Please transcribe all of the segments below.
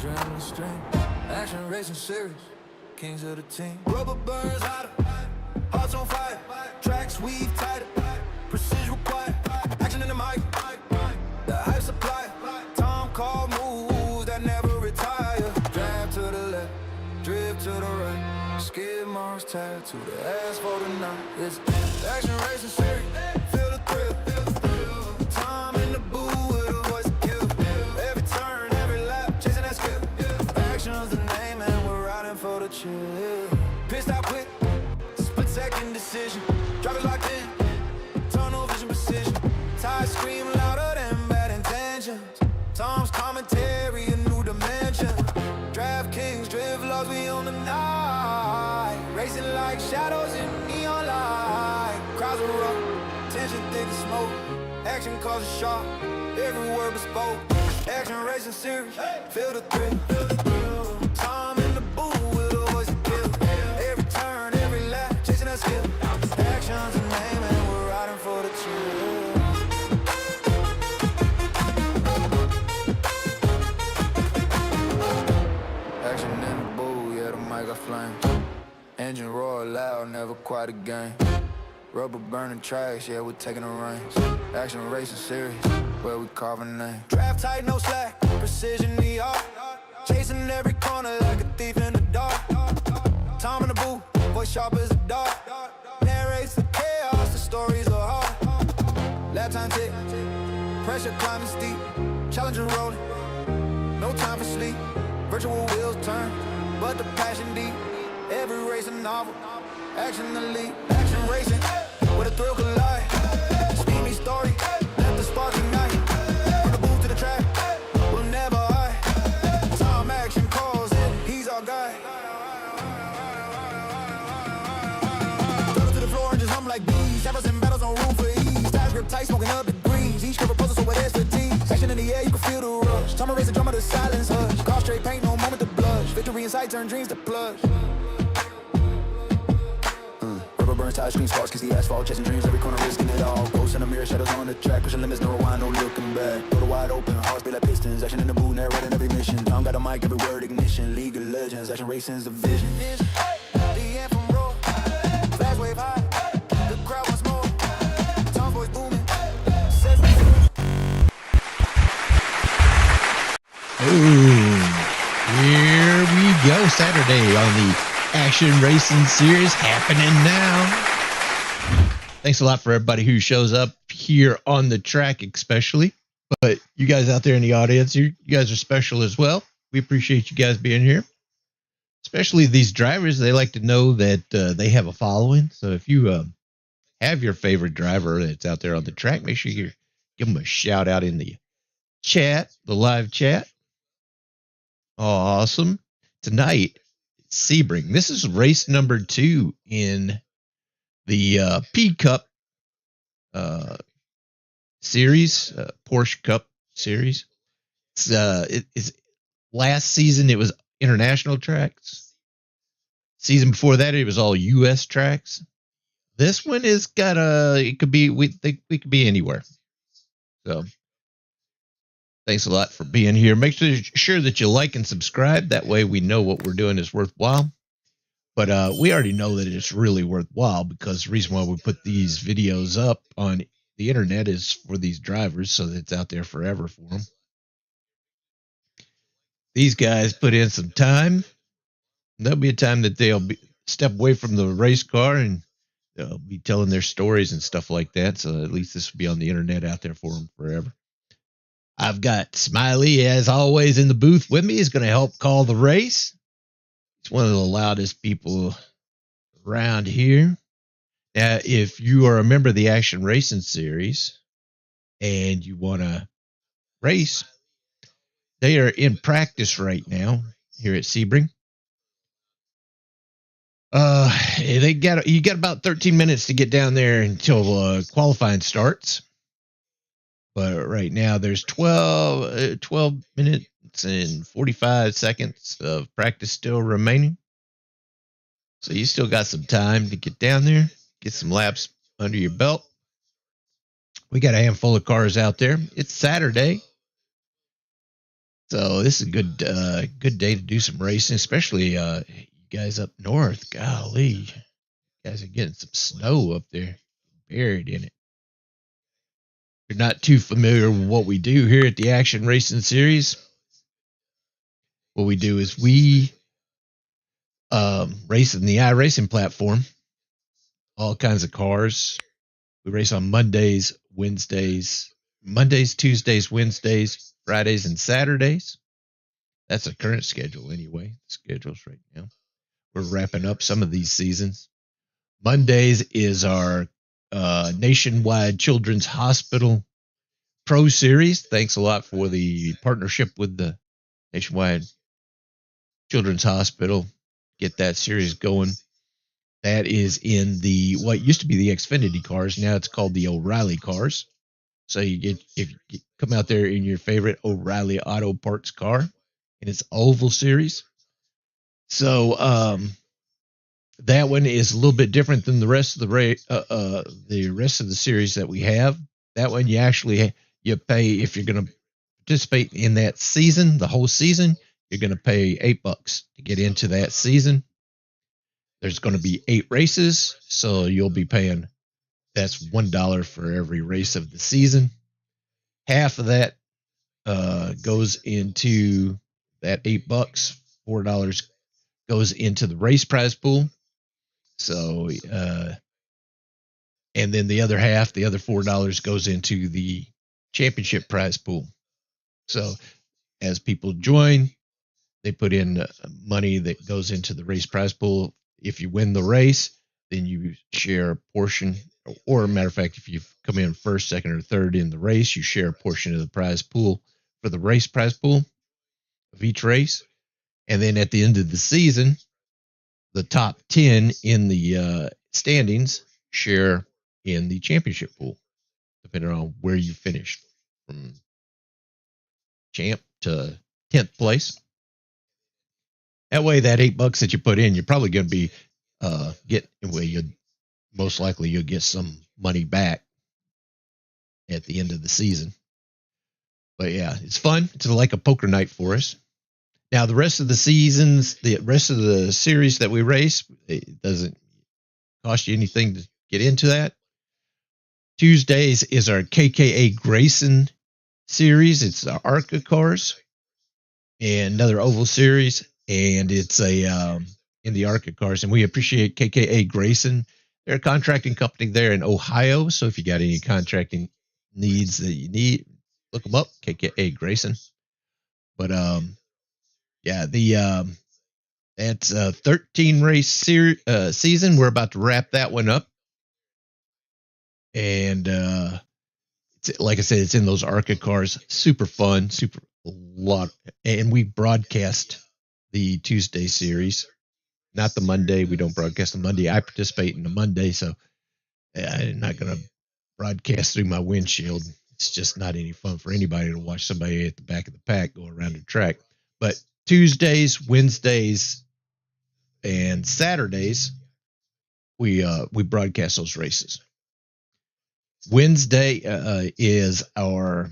adrenaline stream. Action racing series, kings of the team. Rubber burns hotter, hearts on fire. Tracks weave tighter, precision required. Action in the mic, the hype supply. Tom call moves that never retire. Drive to the left, drift to the right. Skid marks tied to the asphalt tonight. It's action racing series, feel the thrill. Tom in the booth with a voice to kill. Every turn, every lap, chasing that skill. Action's the name and we're riding for the chill. Pissed out quick, split second decision. Drive it locked in, tunnel vision precision. Tires scream louder than bad intentions. Tom's commentary, a new dimension. DraftKings, drift laws, we on the night. Racing like shadows in neon light. Crowds erupt, tension thick as smoke. Action causes sharp, every word bespoke. Action racing series, feel the thrill. Tom in the booth with a voice to kill. Every turn, every lap, chasing that skill. Action's a name and we're riding for the chill. Action in the booth, yeah, the mic got flame. Engine roar loud, never quite a game. Rubber burning tracks, yeah, we're taking the reins. Action racing series, where we carving names. Draft tight, no slack, precision the art. Chasing every corner like a thief in the dark. Tom in the booth, voice sharp as a dart. Narrates the chaos, the stories are hard. Lap time tick, pressure climbing steep. Challenger rolling, no time for sleep. Virtual wheels turn, but the passion deep. Every race a novel, action the lead. Action racing, where the thrill collide. Steamy story, let the spark ignite. From the booth to the track, we'll never hide. Tom action calls it, he's our guy. Throw to the floor and just hum like bees. Arrows and battles on room for ease. Styles grip tight, smoking up degrees. Each curve proposal so it adds fatigue. Action in the air, you can feel the rush. Tom race the drum of the silence hush. Car straight paint, no moment to blush. Victory in sight, turn dreams to plush. Burns, tires, screen sparks, kiss the asphalt, chasing dreams, every corner risking it all. Ghosts in the mirror, shadows on the track, pushing limits, no rewind, no looking back. Door wide open, hearts beat like pistons, action in the booth, narrating every mission. Tom got a mic, every word ignition, League of Legends, action racing's the vision. The anthem roar, flash wave high, the crowd wants more. Tom's voice booming, says Here we go, Saturday on the Action Racing Series happening now. Thanks a lot for everybody who shows up here on the track, especially. But you guys out there in the audience, you guys are special as well. We appreciate you guys being here. Especially these drivers, they like to know that they have a following. So if you have your favorite driver that's out there on the track, make sure you give them a shout out in the chat, the live chat. Awesome. Tonight, Sebring. This is race number 2 in the P Cup series, Porsche Cup series. It's last season it was international tracks. Season before that it was all U.S. tracks. This one is got it could be we could be anywhere. So thanks a lot for being here. Make sure that you like and subscribe. That way we know what we're doing is worthwhile. But we already know that it's really worthwhile because the reason why we put these videos up on the internet is for these drivers so that it's out there forever for them. These guys put in some time. There'll be a time that they'll step away from the race car and they'll be telling their stories and stuff like that. So at least this will be on the internet out there for them forever. I've got Smiley, as always, in the booth with me. He's going to help call the race. He's one of the loudest people around here. Now, if you are a member of the Action Racing Series and you want to race, they are in practice right now here at Sebring. You got about 13 minutes to get down there until qualifying starts. But right now there's 12 minutes and 45 seconds of practice still remaining. So you still got some time to get down there, get some laps under your belt. We got a handful of cars out there. It's Saturday. So this is a good day to do some racing, especially you guys up north. Golly, you guys are getting some snow up there, buried in it. If you're not too familiar with what we do here at the Action Racing Series, what we do is we race in the iRacing platform, all kinds of cars. We race on Mondays, Tuesdays, Wednesdays, Fridays, and Saturdays. That's the current schedule anyway. The schedule's right now. We're wrapping up some of these seasons. Mondays is our Nationwide Children's Hospital Pro Series. Thanks a lot for the partnership with the Nationwide Children's Hospital. Get that series going. That is in the what used to be the Xfinity cars. Now it's called the O'Reilly cars. So if you come out there in your favorite O'Reilly Auto Parts car, and it's oval series. So that one is a little bit different than the rest of the rest of the series that we have. That one you pay if you're going to participate in that season, the whole season. You're going to pay $8 to get into that season. There's going to be 8 races, so you'll be paying that's $1 for every race of the season. Half of that goes into that $8. $4 goes into the race prize pool. So, and then the other half, the other $4 goes into the championship prize pool. So, as people join, they put in money that goes into the race prize pool. If you win the race, then you share a portion, or matter of fact, if you come in first, second, or third in the race, you share a portion of the prize pool for the race prize pool of each race. And then at the end of the season, the top 10 in the standings share in the championship pool, depending on where you finished, from champ to 10th place. That way, that $8 that you put in, you're probably going to be most likely you'll get some money back at the end of the season. But yeah, it's fun. It's like a poker night for us. Now, the rest of the series that we race, it doesn't cost you anything to get into that. Tuesdays is our KKA Grayson series. It's the ARCA cars and another oval series, and it's in the ARCA cars. And we appreciate KKA Grayson. They're a contracting company there in Ohio. So if you got any contracting needs that you need, look them up, KKA Grayson. But yeah, that's a 13 race season. We're about to wrap that one up. And like I said, it's in those ARCA cars. Super fun, super a lot. And we broadcast the Tuesday series, not the Monday. We don't broadcast the Monday. I participate in the Monday, so I'm not going to broadcast through my windshield. It's just not any fun for anybody to watch somebody at the back of the pack go around the track. But Tuesdays, Wednesdays, and Saturdays, we broadcast those races. Wednesday is our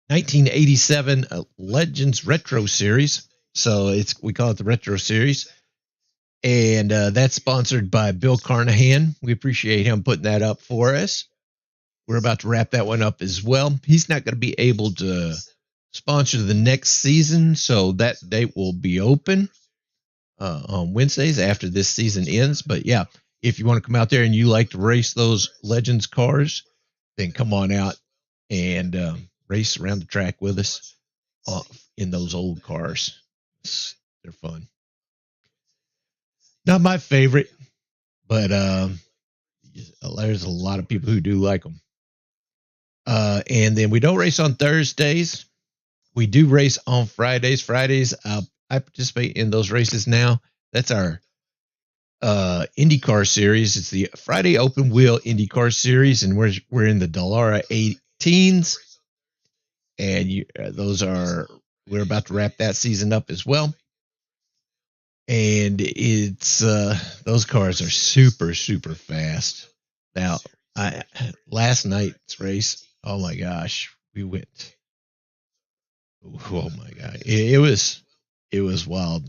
1987 Legends Retro Series. So we call it the Retro Series. And that's sponsored by Bill Carnahan. We appreciate him putting that up for us. We're about to wrap that one up as well. He's not going to be able to sponsor the next season, so that date will be open on Wednesdays after this season ends. But yeah, if you want to come out there and you like to race those Legends cars, then come on out and race around the track with us in those old cars. They're fun. Not my favorite, but there's a lot of people who do like them. And then we don't race on Thursdays. We do race on Fridays. Fridays, I participate in those races now. That's our IndyCar series. It's the Friday Open Wheel IndyCar series, and we're in the Dallara 18s. And we're about to wrap that season up as well. And it's those cars are super, super fast. Now, last night's race, oh my gosh, we went Oh my God. It was wild.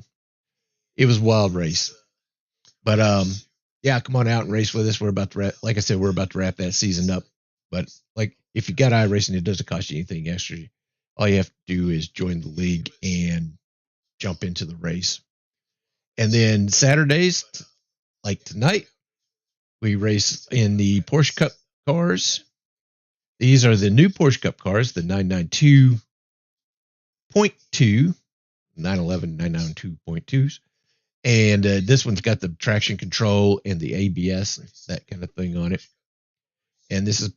It was a wild race. But yeah, come on out and race with us. We're about to wrap, like I said, we're about to wrap that season up. But like if you got iRacing, it doesn't cost you anything extra. All you have to do is join the league and jump into the race. And then Saturdays, like tonight, we race in the Porsche Cup cars. These are the new Porsche Cup cars, the 992.2, 911, 992.2s. And this one's got the traction control and the ABS, that kind of thing on it. And this is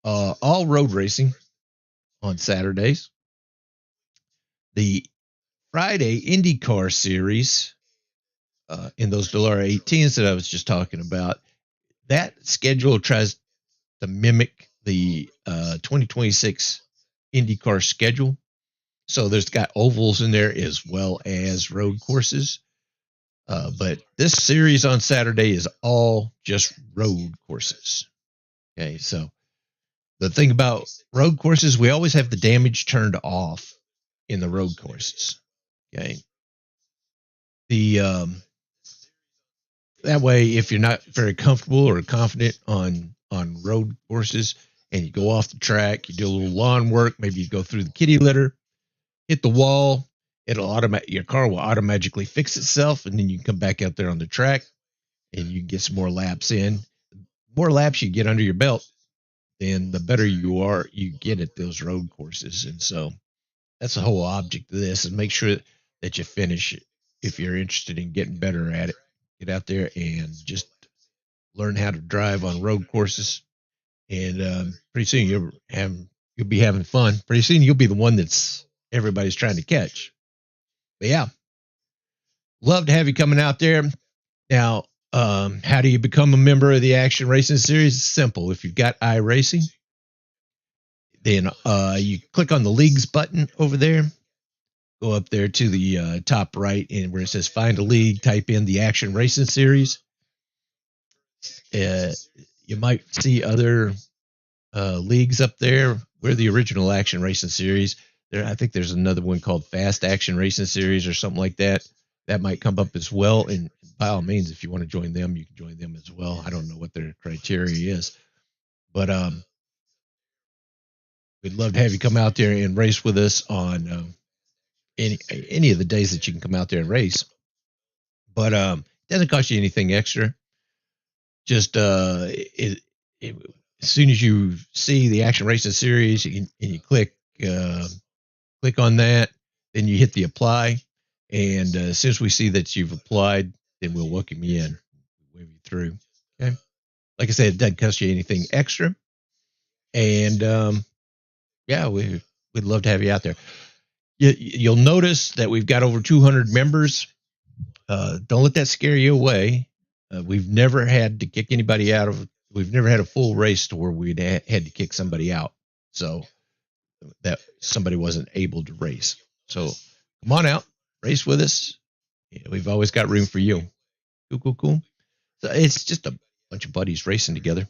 all road racing on Saturdays. The Friday IndyCar series in those Dallara 18s that I was just talking about, that schedule tries to mimic the 2026 IndyCar schedule. So there's got ovals in there as well as road courses. But this series on Saturday is all just road courses. Okay, so the thing about road courses, we always have the damage turned off in the road courses. Okay, the that way, if you're not very comfortable or confident on road courses, and you go off the track, you do a little lawn work, maybe you go through the kitty litter, hit the wall, your car will automatically fix itself, and then you can come back out there on the track, and you can get some more laps in. The more laps you get under your belt, then the better you get at those road courses. And so that's the whole object of this, and make sure that you finish it. If you're interested in getting better at it, get out there and just learn how to drive on road courses. And pretty soon you'll be having fun. Pretty soon you'll be the one that's everybody's trying to catch. But yeah, love to have you coming out there. Now, how do you become a member of the Action Racing Series? It's simple. If you've got iRacing, then you click on the leagues button over there. Go up there to the top right, and where it says Find a League, type in the Action Racing Series. You might see other leagues up there. We're the original Action Racing Series. I think there's another one called Fast Action Racing Series or something like that. That might come up as well. And by all means, if you want to join them, you can join them as well. I don't know what their criteria is, but we'd love to have you come out there and race with us on any of the days that you can come out there and race. But it doesn't cost you anything extra. Just as soon as you see the Action Racing Series and you click on that, then you hit the apply. And as soon as we see that you've applied, then we'll welcome you in, wave you through. Okay. Like I said, it doesn't cost you anything extra. And yeah, we'd love to have you out there. You'll notice that we've got over 200 members. Don't let that scare you away. We've never had to kick anybody out of. We've never had a full race to where we'd had to kick somebody out, so that somebody wasn't able to race. So come on out, race with us. Yeah, we've always got room for you. Cool. So it's just a bunch of buddies racing together.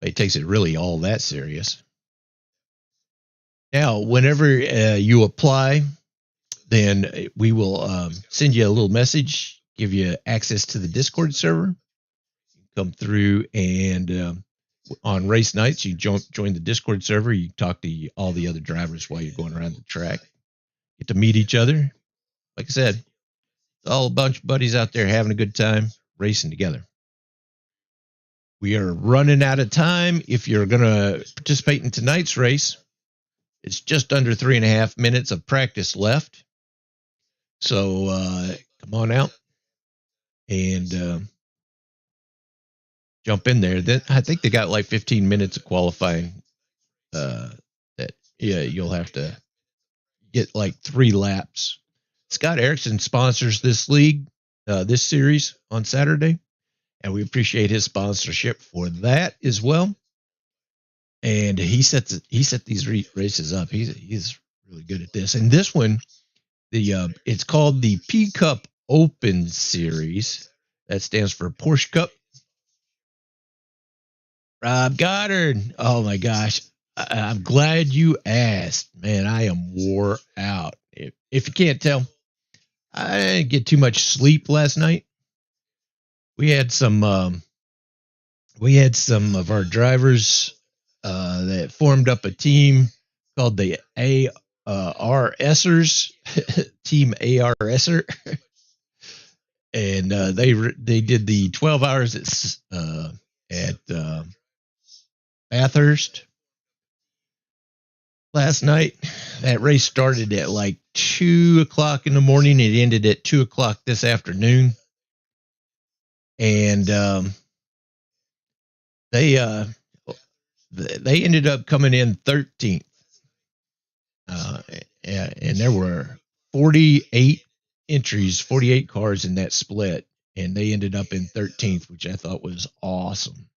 It takes it really all that serious. Now, whenever you apply, then we will send you a little message, give you access to the Discord server. Come through, and on race nights, you join the Discord server. You talk to all the other drivers while you're going around the track. Get to meet each other. Like I said, it's all a bunch of buddies out there having a good time, racing together. We are running out of time. If you're going to participate in tonight's race, it's just under 3.5 minutes of practice left. So come on out and jump in there. Then I think they got like 15 minutes of qualifying. You'll have to get like 3 laps. Scott Erickson sponsors this league, this series on Saturday, and we appreciate his sponsorship for that as well. And he set these races up. He's really good at this. And this one, it's called the P Cup Open Series. That stands for Porsche Cup. Rob Goddard. Oh my gosh. I'm glad you asked. Man, I am wore out. If you can't tell, I didn't get too much sleep last night. We had some of our drivers that formed up a team called the ARSers, Team ARSer, and they did the 12 hours at Bathurst last night. That race started at like 2:00 in the morning. It ended at 2:00 this afternoon, and they ended up coming in 13th, and there were 48 entries, 48 cars in that split, and they ended up in 13th, which I thought was awesome.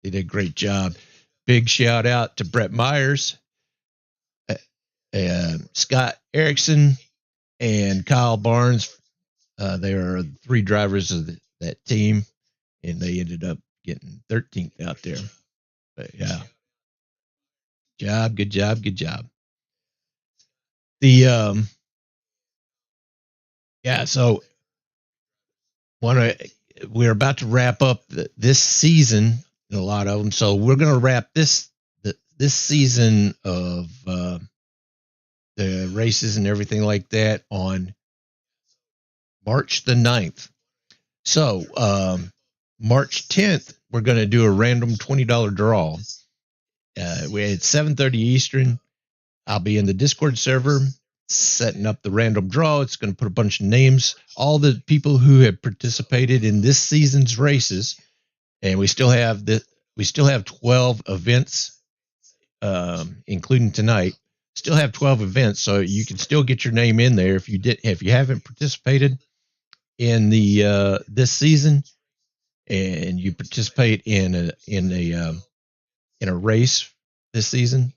They did a great job. Big shout out to Brett Myers, Scott Erickson, and Kyle Barnes. They are the three drivers of that team, and they ended up getting 13th out there. But yeah, good job. The so we're about to wrap up this season, a lot of them. So we're going to wrap this season of the races and everything like that on March the 9th. So March 10th, we're going to do a random $20 draw. We're at 7:30 Eastern. I'll be in the Discord server setting up the random draw. It's going to put a bunch of names, all the people who have participated in this season's races, and we still have 12 events, including tonight. Still have 12 events, so you can still get your name in there if you haven't participated in the this season, and you participate in a race this season.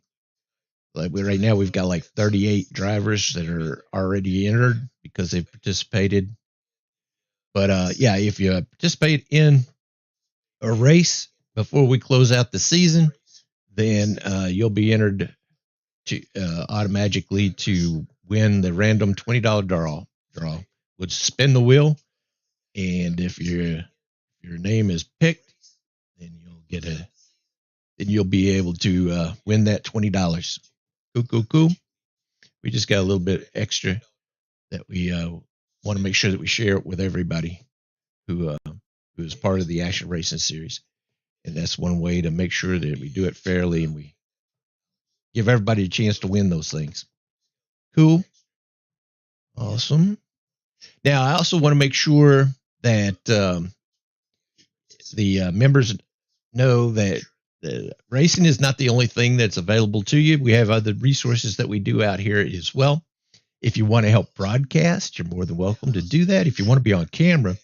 Like right now, we've got like 38 drivers that are already entered because they've participated. But if you participate in a race before we close out the season, then you'll be entered to automatically to win the random $20 draw. Would spin the wheel, and if your name is picked, then you'll be able to win that $20. Cool. We just got a little bit extra that we want to make sure that we share it with everybody who is part of the Action Racing series, and that's one way to make sure that we do it fairly and we give everybody a chance to win those things. Cool. Awesome. Now, I also want to make sure that the members know that the racing is not the only thing that's available to you. We have other resources that we do out here as well. If you want to help broadcast, you're more than welcome to do that. If you want to be on camera,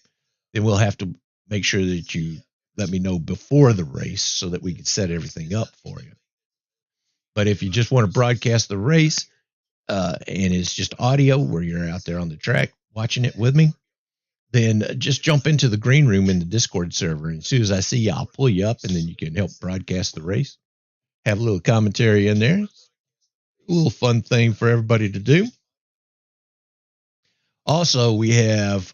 then we'll have to make sure that you let me know before the race so that we can set everything up for you. But if you just want to broadcast the race and it's just audio where you're out there on the track watching it with me, then just jump into the green room in the Discord server. And as soon as I see you, I'll pull you up, and then you can help broadcast the race. Have a little commentary in there. A little fun thing for everybody to do. Also, we have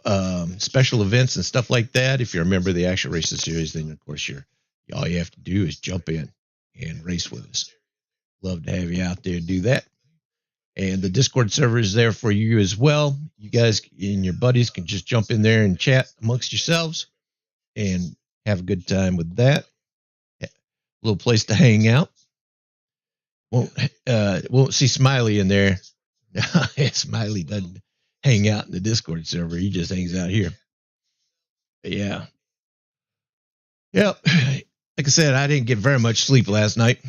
special events and stuff like that. If you're a member of the Action Racing series, then, of course, all you have to do is jump in and race with us. Love to have you out there do that. And the Discord server is there for you as well. You guys and your buddies can just jump in there and chat amongst yourselves and have a good time with that. A little place to hang out. Won't see Smiley in there. Smiley doesn't hang out in the Discord server. He just hangs out here. But yeah. Yep. Like I said, I didn't get very much sleep last night.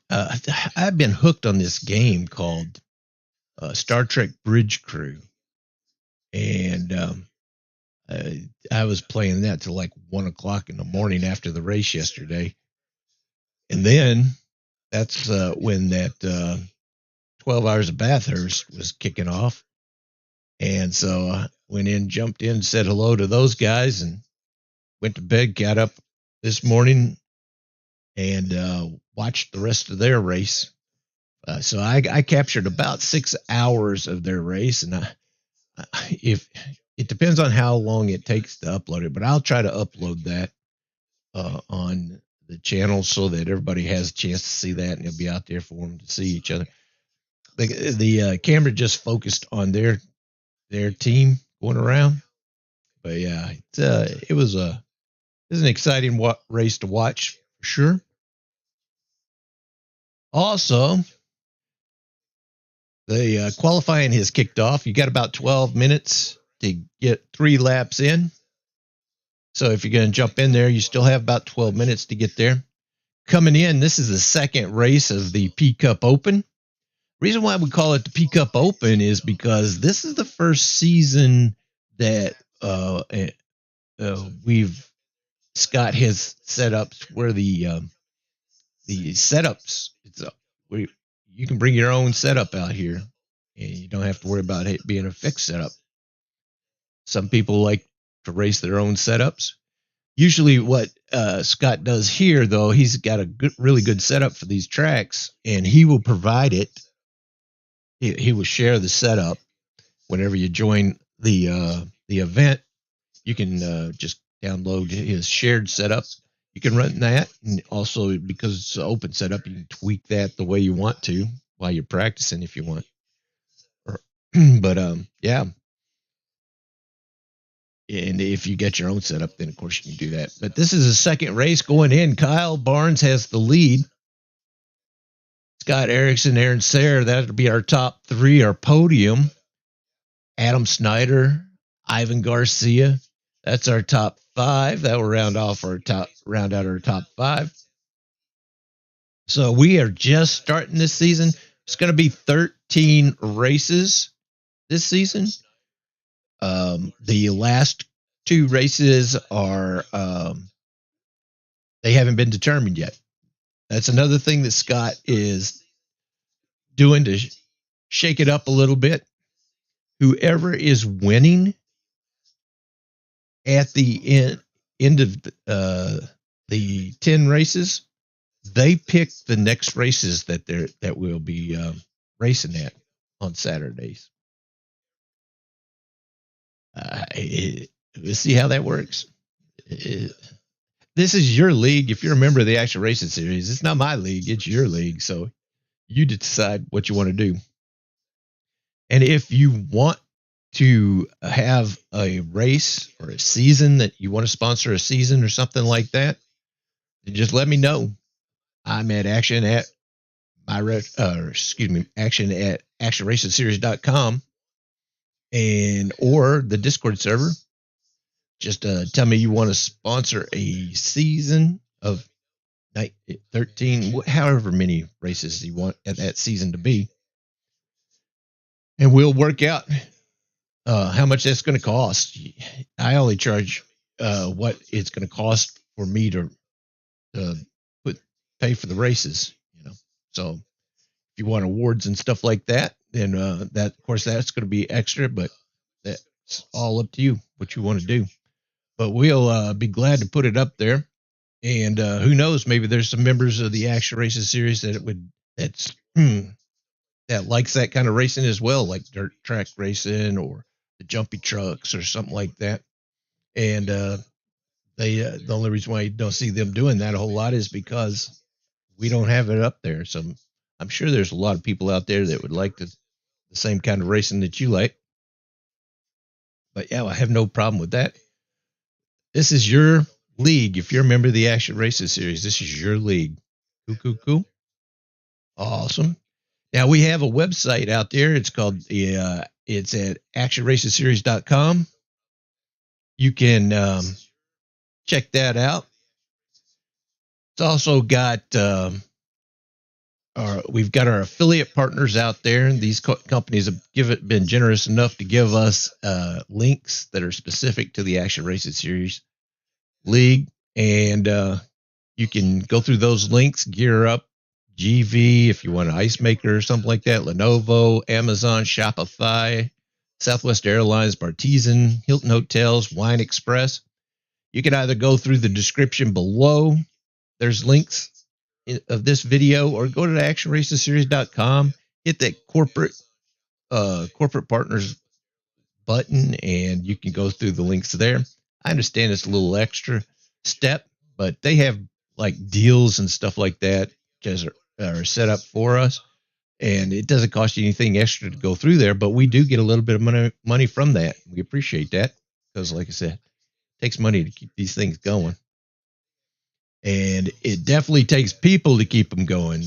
I've been hooked on this game called Star Trek Bridge Crew, and I was playing that till like 1:00 in the morning after the race yesterday, and then that's when that 12 hours of Bathurst was kicking off, and so I went in, jumped in, said hello to those guys, and went to bed. Got up this morning and watched the rest of their race. So I captured about 6 hours of their race, and if it depends on how long it takes to upload it, but I'll try to upload that on the channel so that everybody has a chance to see that, and it'll be out there for them to see each other. The camera just focused on their team going around, but yeah, it was an exciting race to watch for sure. Also, the qualifying has kicked off. You got about 12 minutes to get 3 laps in. So if you're going to jump in there, you still have about 12 minutes to get there. Coming in, this is the second race of the P Cup Open. Reason why we call it the P Cup Open is because this is the first season that Scott has set up where the setups, where you can bring your own setup out here, and you don't have to worry about it being a fixed setup. Some people like to race their own setups. Usually what Scott does here, though, he's got a really good setup for these tracks, and he will provide it. He will share the setup whenever you join the event. You can just download his shared setup. You can run that, and also because it's an open setup, you can tweak that the way you want to while you're practicing if you want. But yeah. And if you get your own setup, then of course you can do that. But this is the second race going in. Kyle Barnes has the lead. Scott Erickson, Aaron Sayre, that'll be our top 3, our podium. Adam Snyder, Ivan Garcia, that's our top 5. That will round out our top 5. So we are just starting this season. It's going to be 13 races this season. The last 2 races are they haven't been determined yet. That's another thing that Scott is doing to shake it up a little bit. Whoever is winning at the end of the 10 races, they pick the next races that we'll be racing at on Saturdays. We'll see how that works. This is your league. If you're a member of the Action Racing Series, it's not my league. It's your league. So you decide what you want to do. And if you want to have a race or a season that you want to sponsor a season or something like that, then just let me know. I'm at action at actionracingseries.com or the Discord server. Just tell me you want to sponsor a season of 13, however many races you want at that season to be. And we'll work out how much that's going to cost. I only charge what it's going to cost for me to pay for the races. So if you want awards and stuff like that, then that, of course, that's going to be extra. But that's all up to you what you want to do. But we'll be glad to put it up there. And who knows? Maybe there's some members of the Action Racing Series that likes that kind of racing as well, like dirt track racing or the jumpy trucks or something like that. And the only reason why you don't see them doing that a whole lot is because we don't have it up there. So I'm sure there's a lot of people out there that would like the same kind of racing that you like. But yeah, I have no problem with that. This is your league. If you're a member of the Action Racing Series, this is your league. Cool. Awesome. Now we have a website out there. It's called it's at actionracingseries.com. You can check that out. It's also got we've got our affiliate partners out there. These companies have been generous enough to give us links that are specific to the Action Racing Series League, and you can go through those links, gear up. GV, if you want an ice maker or something like that, Lenovo, Amazon, Shopify, Southwest Airlines, Bartesian, Hilton Hotels, Wine Express. You can either go through the description below. There's links, of this video, or go to the actionracingseries.com, hit that corporate partners button, and you can go through the links there. I understand it's a little extra step, but they have like deals and stuff like that just are set up for us, and it doesn't cost you anything extra to go through there, but we do get a little bit of money from that. We appreciate that because, like I said, it takes money to keep these things going. And it definitely takes people to keep them going.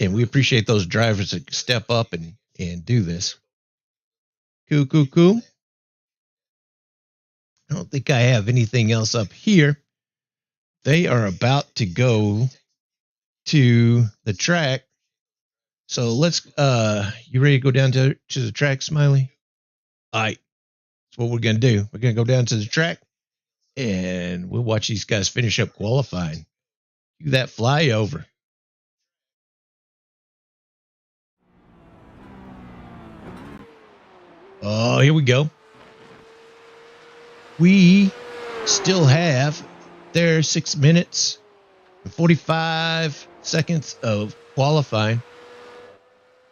And we appreciate those drivers that step up and do this. Cool. I don't think I have anything else up here. They are about to go to the track. So let's, you ready to go down to the track, Smiley? All right. That's what we're going to do. We're going to go down to the track and we'll watch these guys finish up qualifying. Do that flyover. Oh, here we go. We still have there 6 minutes and 45 seconds of qualifying.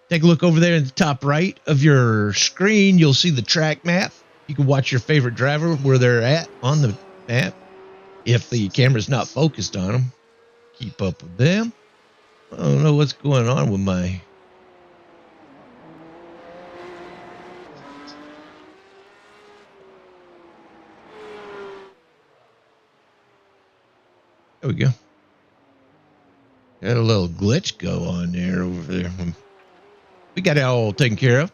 Take a look over there in the top right of your screen. You'll see the track map. You can watch your favorite driver where they're at on the map. If the camera's not focused on them, keep up with them. I don't know what's going on with my... There we go. Got a little glitch go on there over there. We got it all taken care of.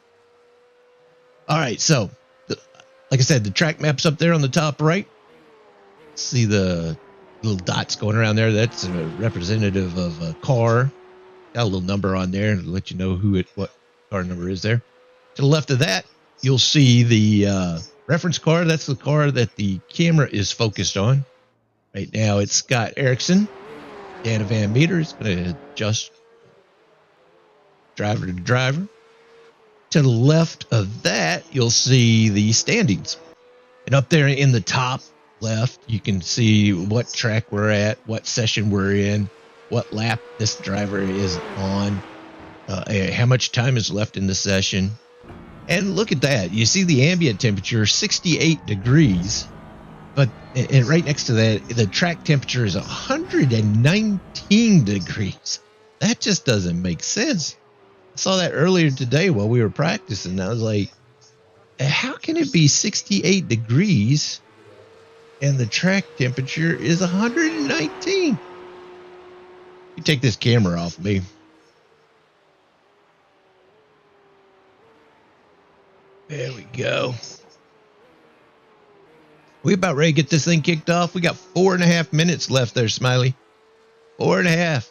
All right, so like I said, the track map's up there on the top right. See the little dots going around there. That's a representative of a car. Got a little number on there to let you know what car number is there. To the left of that, you'll see the reference car. That's the car that the camera is focused on. Right now, it's Scott Erickson. Dana Van Meter is going to adjust driver to driver. To the left of that, you'll see the standings. And up there in the top left, you can see what track we're at, what session we're in, what lap this driver is on, how much time is left in the session. And look at that. You see the ambient temperature, 68 degrees. But and right next to that, the track temperature is 119 degrees. That just doesn't make sense. I saw that earlier today while we were practicing. I was like, how can it be 68 degrees and the track temperature is 119? You take this camera off me. There we go. We about ready to get this thing kicked off. We got 4.5 minutes left there, Smiley. 4.5.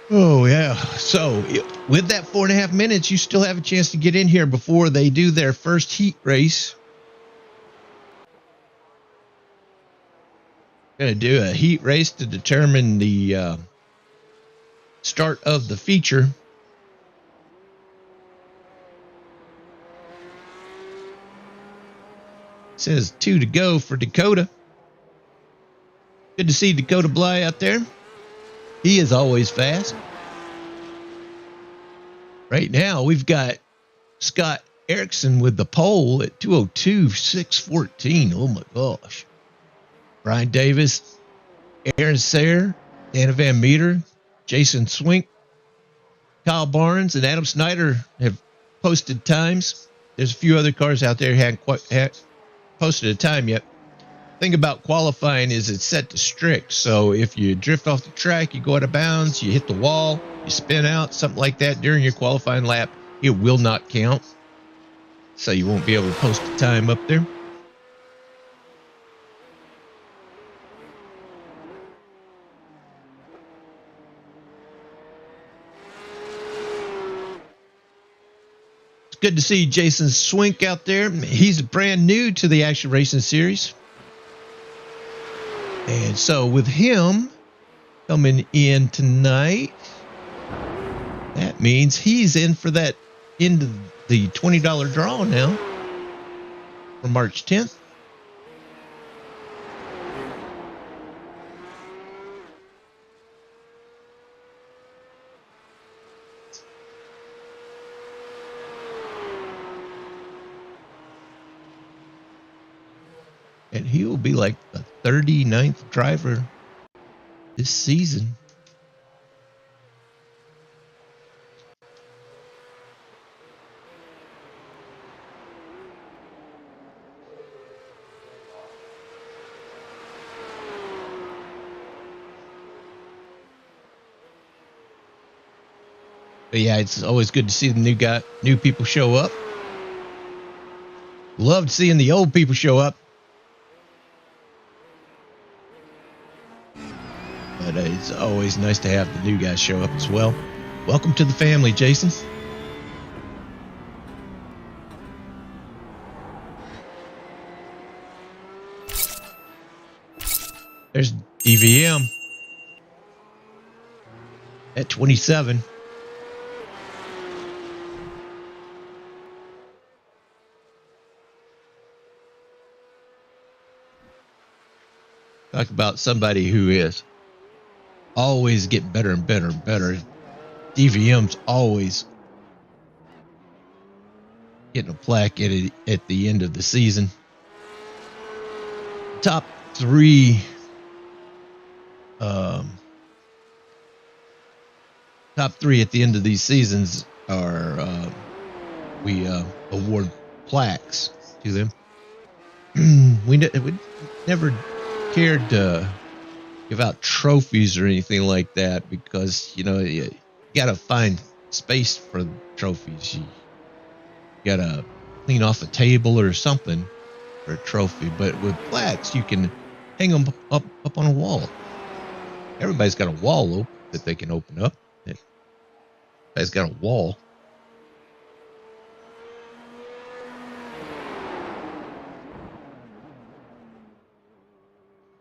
Oh, yeah. So with that 4.5 minutes, you still have a chance to get in here before they do their first heat race. Going to do a heat race to determine the start of the feature. Says 2 to go for Dakota. Good to see Dakota Bly out there. He is always fast. Right now, we've got Scott Erickson with the pole at 2:02.614. Oh my gosh. Brian Davis, Aaron Sayre, Dana Van Meter, Jason Swink, Kyle Barnes, and Adam Snyder have posted times. There's a few other cars out there who haven't quite posted a time yet. Thing about qualifying is it's set to strict. So if you drift off the track, you go out of bounds, you hit the wall, you spin out, something like that during your qualifying lap, it will not count. So you won't be able to post a time up there. It's good to see Jason Swink out there. He's brand new to the Action Racing Series. And so with him coming in tonight, that means he's in for that into the $20 draw now for March 10th. And he will be like the 39th driver this season. But yeah, it's always good to see the new people show up. Loved seeing the old people show up. But it's always nice to have the new guys show up as well. Welcome to the family, Jason. There's DVM at 27. Talk about somebody who is always getting better and better and better. DVM's always getting a plaque at the end of the season. Top three at the end of these seasons are we award plaques to them. we never cared to give out trophies or anything like that because you gotta find space for trophies. You gotta clean off a table or something for a trophy. But with plaques, you can hang them up on a wall. Everybody's got a wall that they can open up. Everybody's got a wall.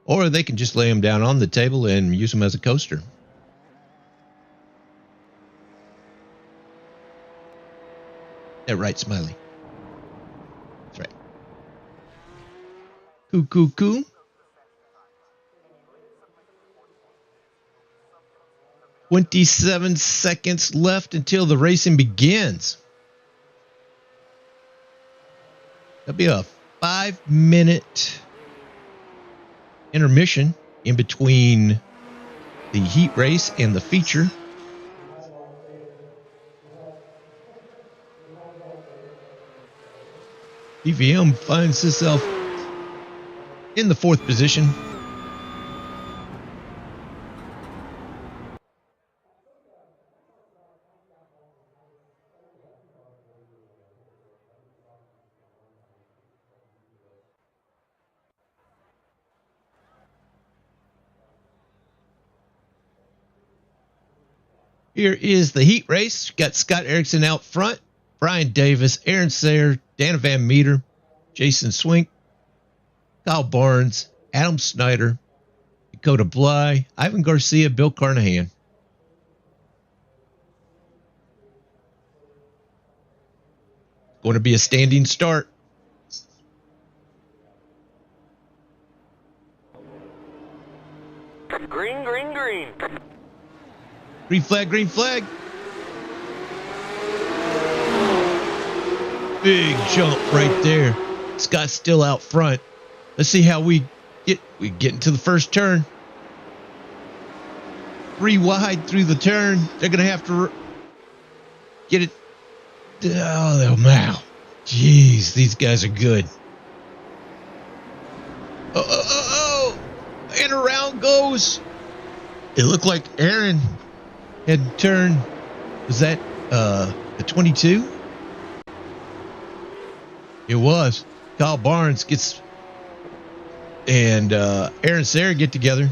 Or they can just lay them down on the table and use them as a coaster. That right, Smiley? That's right. Coo. 27 seconds left until the racing begins. That'll be a 5-minute intermission in between the heat race and the feature. DVM finds himself in the 4th position. Here is the heat race. Got Scott Erickson out front, Brian Davis, Aaron Sayre, Dana Van Meter, Jason Swink, Kyle Barnes, Adam Snyder, Dakota Bly, Ivan Garcia, Bill Carnahan. Going to be a standing start. Green. Green flag. Big jump right there. Scott's still out front. Let's see how we get into the first turn. 3 wide through the turn. They're going to have to get it. Oh, wow. Jeez, these guys are good. Oh. And around goes. It looked like Aaron had turned. Was that a 22? It was. Kyle Barnes gets and Aaron Sayre get together.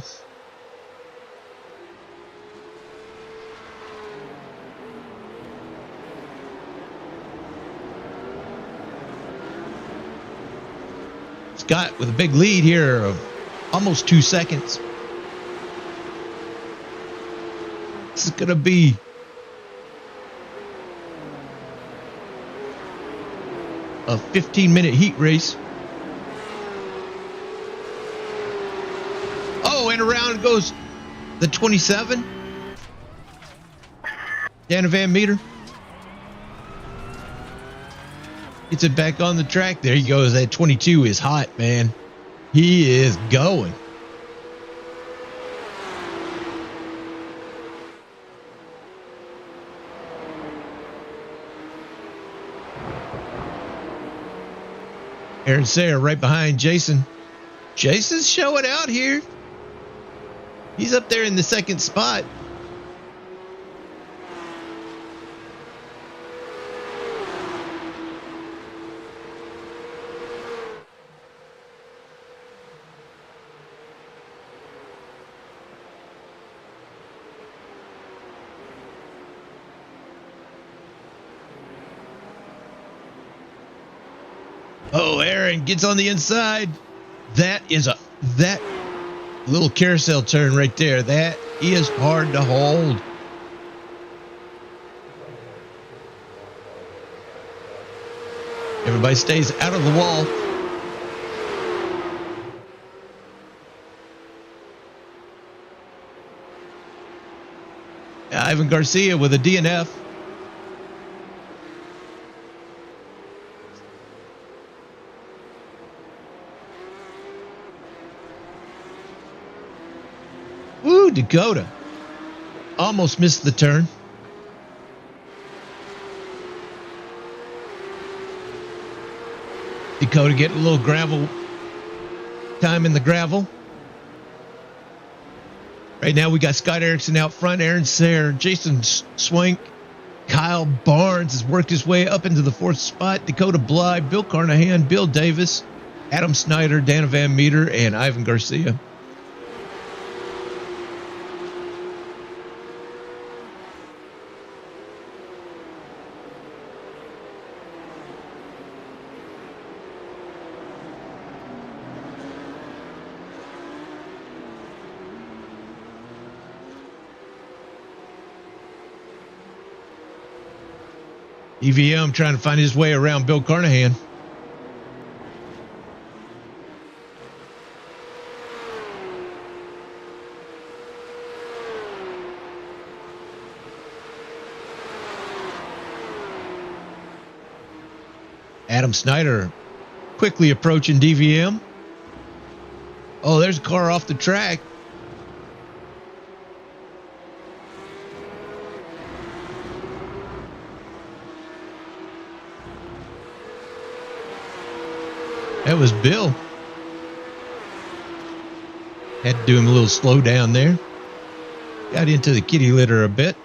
Scott with a big lead here of almost 2 seconds. This is going to be a 15-minute heat race. Oh, and around goes the 27. Dana Van Meter. Gets it back on the track. There he goes. That 22 is hot, man. He is going. Aaron Sayre right behind Jason. Jason's showing out here. He's up there in the second spot. Oh, Aaron gets on the inside. That little carousel turn right there. That is hard to hold. Everybody stays out of the wall. Ivan Garcia with a DNF. Woo, Dakota. Almost missed the turn. Dakota getting a little gravel time in the gravel. Right now we got Scott Erickson out front, Aaron Sayre, Jason Swank, Kyle Barnes has worked his way up into the fourth spot. Dakota Bly, Bill Carnahan, Bill Davis, Adam Snyder, Dana Van Meter, and Ivan Garcia. EVM trying to find his way around Bill Carnahan. Adam Snyder quickly approaching DVM. Oh, there's a car off the track. That was Bill. Had to do him a little slow down there. Got into the kitty litter a bit.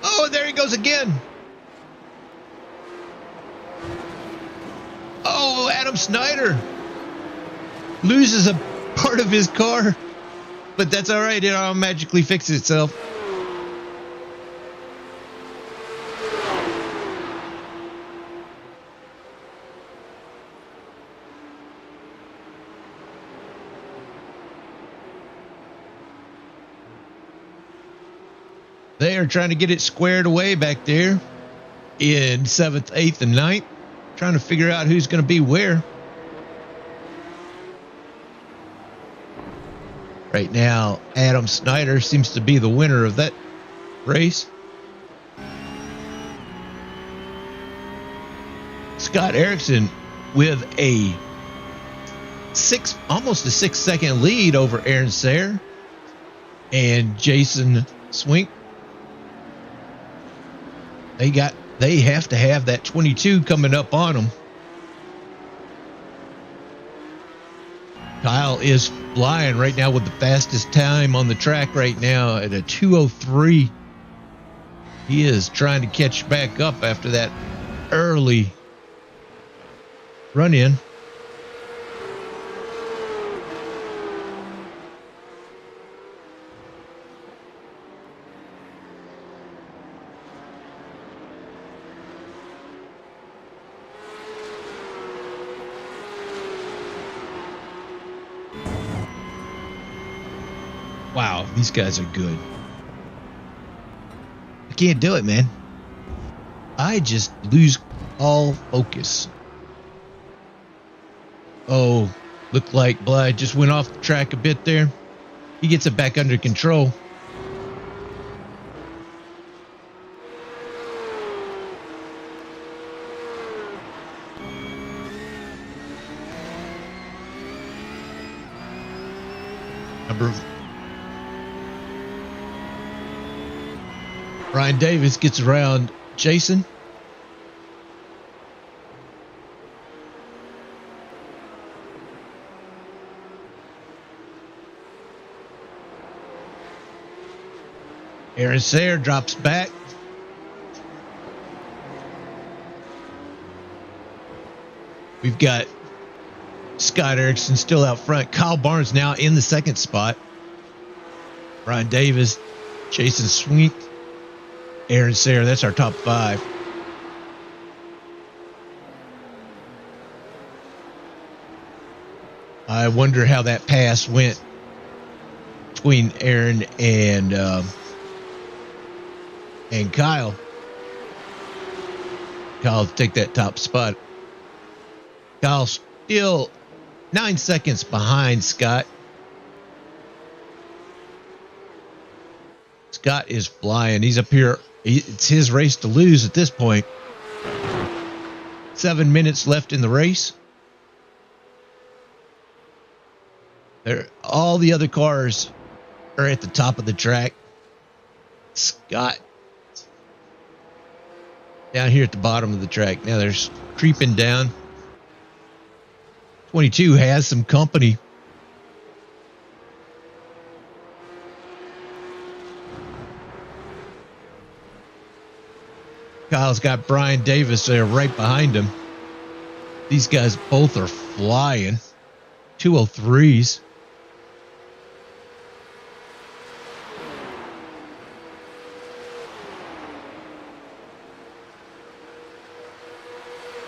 Oh, there he goes again. Oh, Adam Snyder loses a part of his car, but that's all right. It'll magically fix itself. They are trying to get it squared away back there in 7th, 8th, and 9th. Trying to figure out who's going to be where. Right now, Adam Snyder seems to be the winner of that race. Scott Erickson with almost a 6-second lead over Aaron Sayre and Jason Swink. They have to have that 22 coming up on them. Kyle is flying right now with the fastest time on the track right now at a 2:03. He is trying to catch back up after that early run in. Wow, these guys are good. I can't do it, man. I just lose all focus. Oh, looked like Bly just went off the track a bit there. He gets it back under control. Number Brian Davis gets around Jason. Aaron Sayre drops back. We've got Scott Erickson still out front. Kyle Barnes now in the second spot. Brian Davis, Jason Swink, Aaron Sayre. That's our top five. I wonder how that pass went between Aaron and Kyle. Kyle take that top spot. Kyle still 9 seconds behind Scott. Scott is flying. He's up here. It's his race to lose at this point. 7 minutes left in the race. All the other cars are at the top of the track. Scott down here at the bottom of the track. Now they're creeping down. 22 has some company. Kyle's got Brian Davis there right behind him. These guys both are flying. 203s.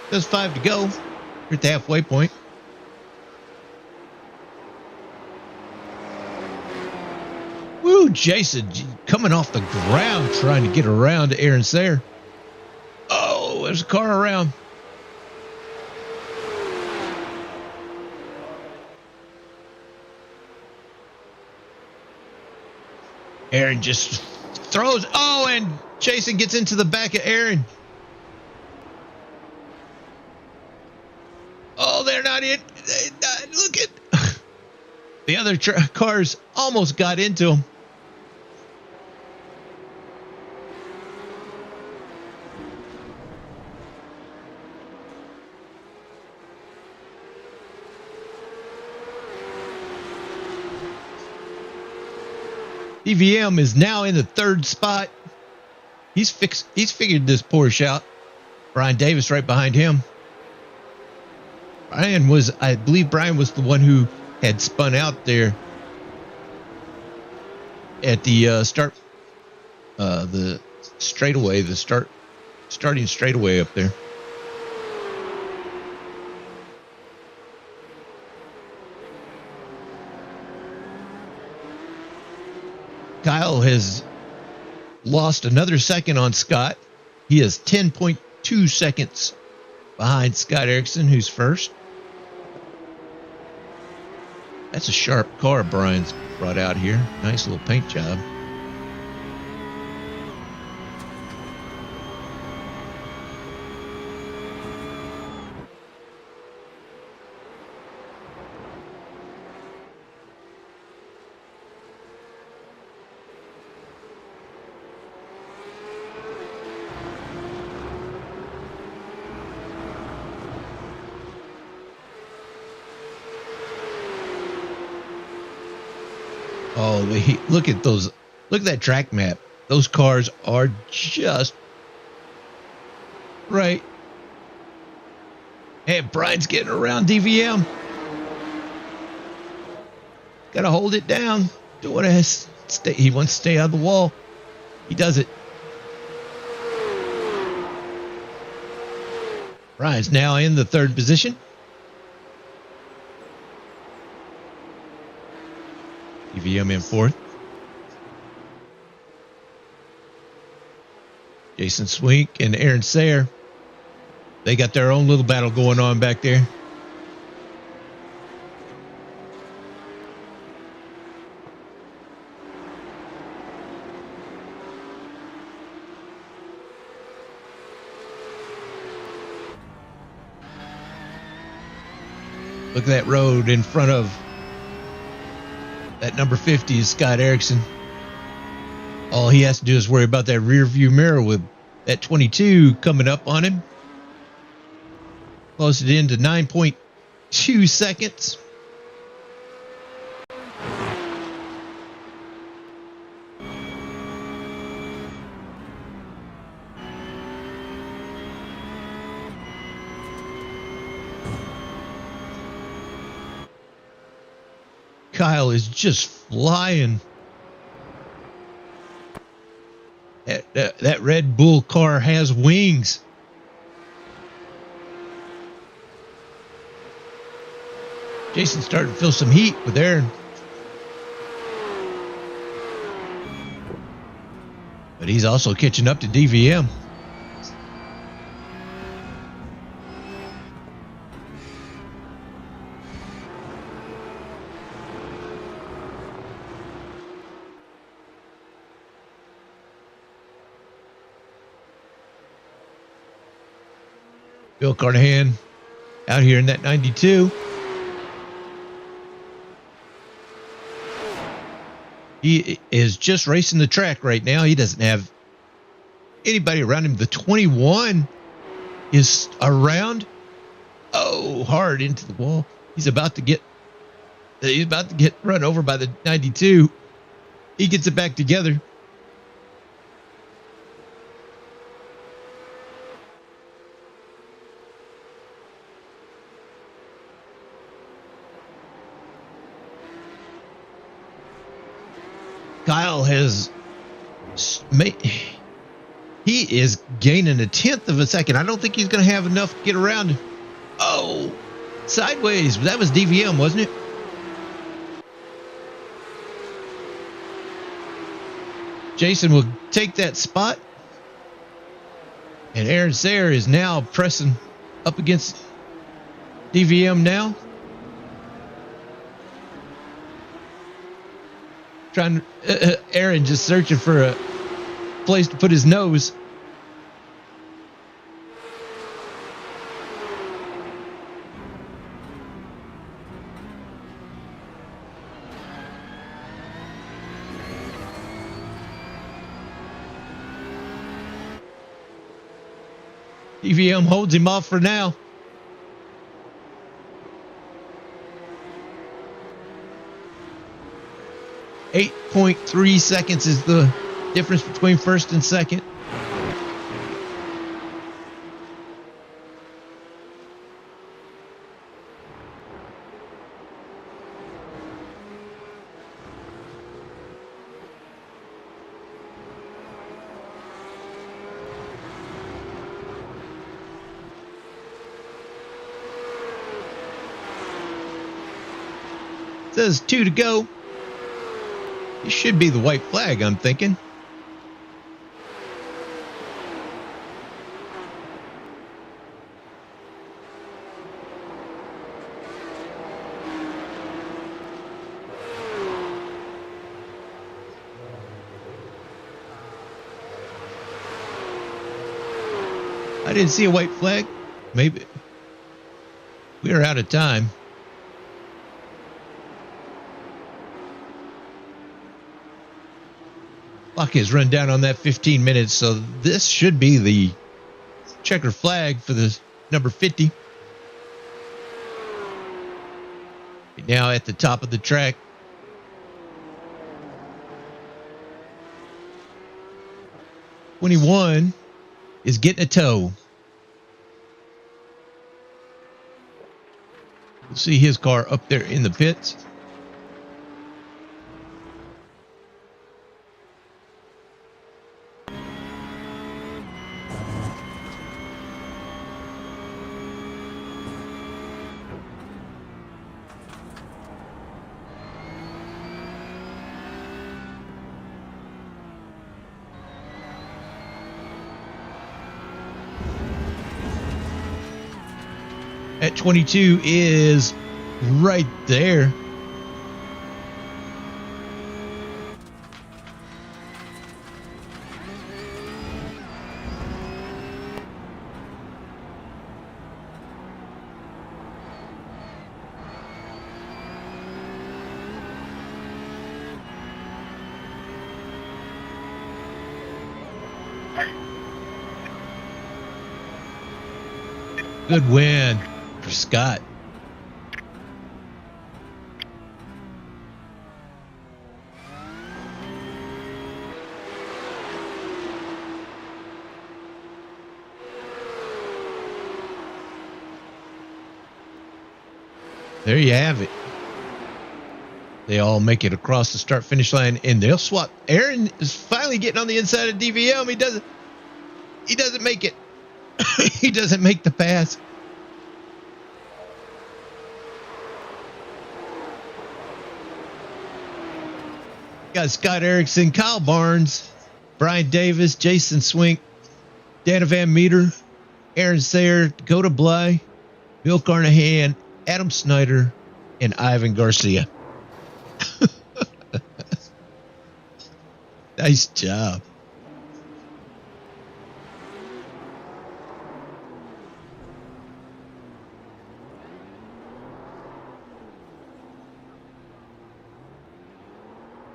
There's 5 to go. We're at the halfway point. Woo, Jason coming off the ground trying to get around Aaron Sayre. Oh, there's a car around. Aaron just throws. Oh, and Jason gets into the back of Aaron. Oh, they're not in. Look at the other cars almost got into him. DVM is now in the third spot. He's figured this Porsche out. Brian Davis right behind him. I believe Brian was the one who had spun out there at the start, the straightaway, starting straightaway up there. Kyle has lost another second on Scott. He is 10.2 seconds behind Scott Erickson, who's first. That's a sharp car Brian's brought out here. Nice little paint job. Oh, look at those. Look at that track map. Those cars are just right. Hey, Brian's getting around DVM. Got to hold it down. Don't want to stay. He wants to stay out of the wall. He does it. Brian's now in the third position. DVM in fourth. Jason Swink and Aaron Sayre. They got their own little battle going on back there. Look at that road in front of That number 50 is Scott Erickson. All he has to do is worry about that rear view mirror with that 22 coming up on him. Close it in to 9.2 seconds. Kyle is just flying. That Red Bull car has wings. Jason's starting to feel some heat with Aaron. But he's also catching up to DVM. Bill Carnahan out here in that 92. He is just racing the track right now. He doesn't have anybody around him. The 21 is around. Oh, hard into the wall. He's about to get run over by the 92. He gets it back together. Kyle he is gaining 1/10 of a second. I don't think he's going to have enough to get around him. Oh, sideways. That was DVM, wasn't it? Jason will take that spot. And Aaron Sayre is now pressing up against DVM now. Aaron just searching for a place to put his nose. DVM holds him off for now. .3 seconds is the difference between first and second. Says 2 to go. It should be the white flag, I'm thinking. I didn't see a white flag. Maybe we are out of time. Clock has run down on that 15 minutes, so this should be the checker flag for the number 50. Now at the top of the track. '21 is getting a tow. You'll see his car up there in the pits. At 22 is right there. Good win for Scott. There you have it. They all make it across the start-finish line, and they'll swap. Aaron is finally getting on the inside of DVM. He doesn't make it. He doesn't make the pass. Got Scott Erickson, Kyle Barnes, Brian Davis, Jason Swink, Dana Van Meter, Aaron Sayer, Dakota Bly, Bill Carnahan, Adam Snyder, and Ivan Garcia. Nice job.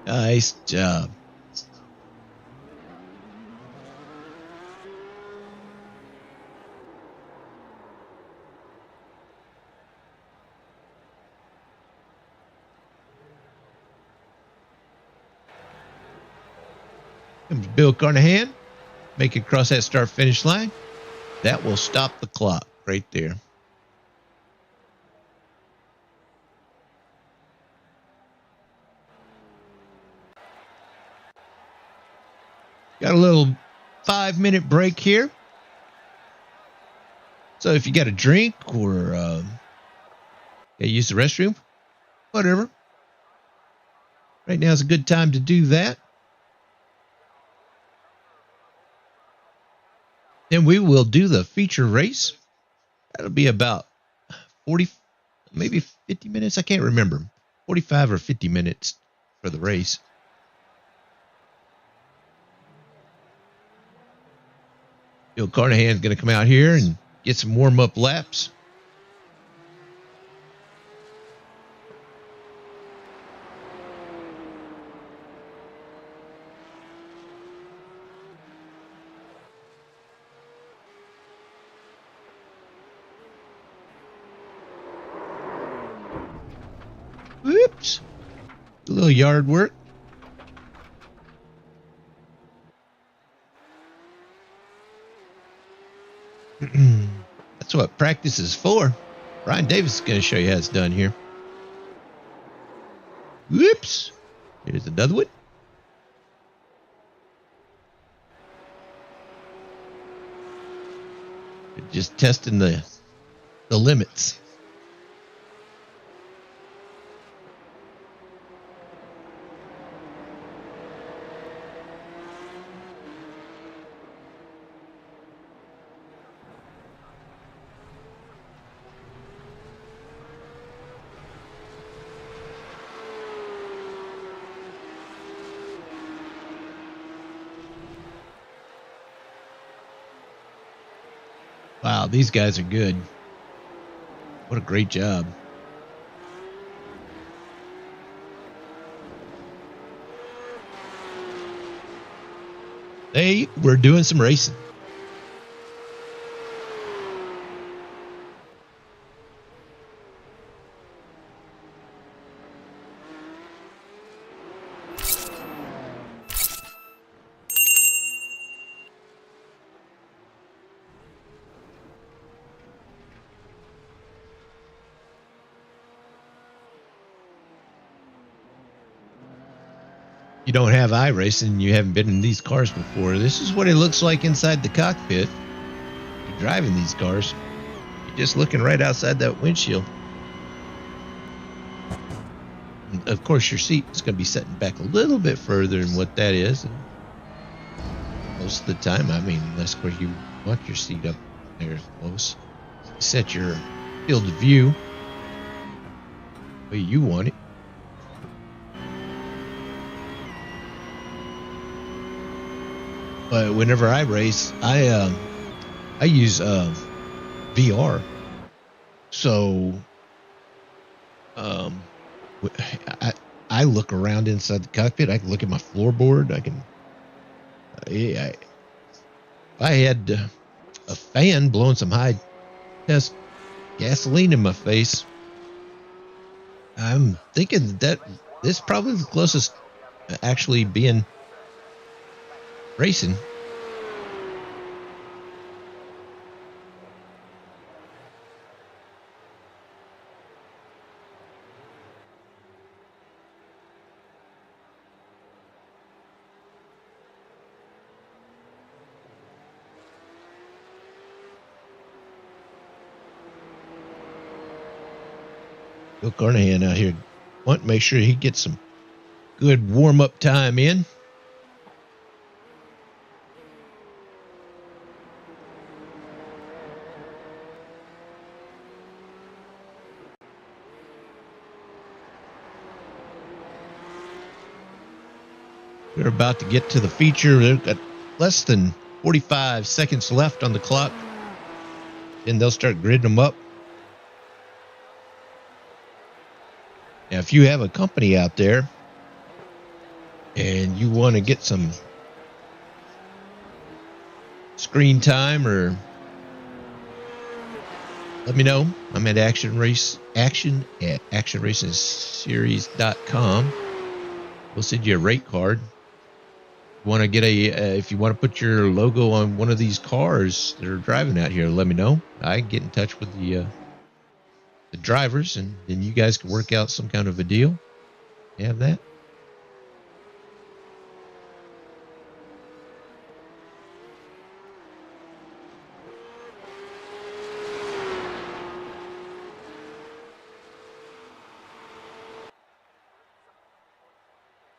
Nice job. Comes Bill Carnahan. Make it across that start-finish line. That will stop the clock right there. Got a little 5-minute break here. So if you got a drink or use the restroom, whatever. Right now is a good time to do that. Then we will do the feature race. That'll be about 40, maybe 50 minutes. I can't remember. 45 or 50 minutes for the race. Bill Carnahan's going to come out here and get some warm-up laps. Whoops. A little yard work. That's what practice is for. Brian Davis is going to show you how it's done here. Whoops. Here's another one. Just testing the limits. Wow, these guys are good. What a great job. Hey, we're doing some racing. You don't have iRacing, you haven't been in these cars before. This is what it looks like inside the cockpit. You're driving these cars. You're just looking right outside that windshield. And of course, your seat is going to be setting back a little bit further than what that is. And most of the time, I mean, unless of course you want your seat up there close. Set your field of view the way you want it. But whenever I race, I use VR. So I look around inside the cockpit. I can look at my floorboard. I can. If I had a fan blowing some high test gasoline in my face. I'm thinking that this is probably the closest to actually being racing. Bill Carnahan out here want to make sure he gets some good warm-up time in. We're about to get to the feature. They've got less than 45 seconds left on the clock. Then they'll start gridding them up. Now, if you have a company out there and you want to get some screen time, or let me know. I'm at action at actionracingseries.com. We'll send you a rate card. Want to get if you want to put your logo on one of these cars that are driving out here, let me know. I can get in touch with the drivers, and then you guys can work out some kind of a deal. You have that.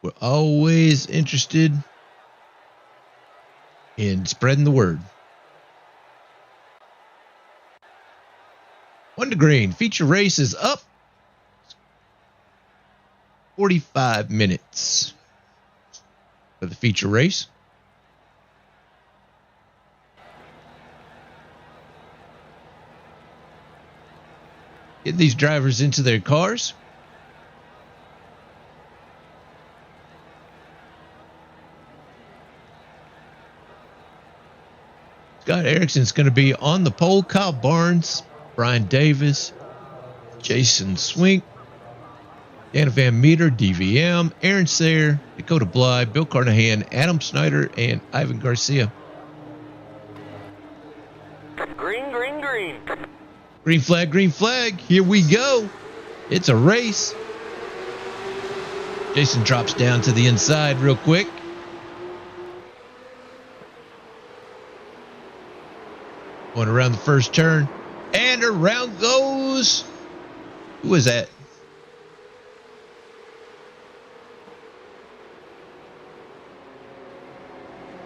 We're always interested in spreading the word. One to green. Feature race is up. 45 minutes for the feature race. Get these drivers into their cars. Scott Erickson's going to be on the pole. Kyle Barnes, Brian Davis, Jason Swink, Dana Van Meter, DVM, Aaron Sayre, Dakota Bly, Bill Carnahan, Adam Snyder, and Ivan Garcia. Green, green, green. Green flag, green flag. Here we go. It's a race. Jason drops down to the inside real quick. Going around the first turn. And around goes. Who was that?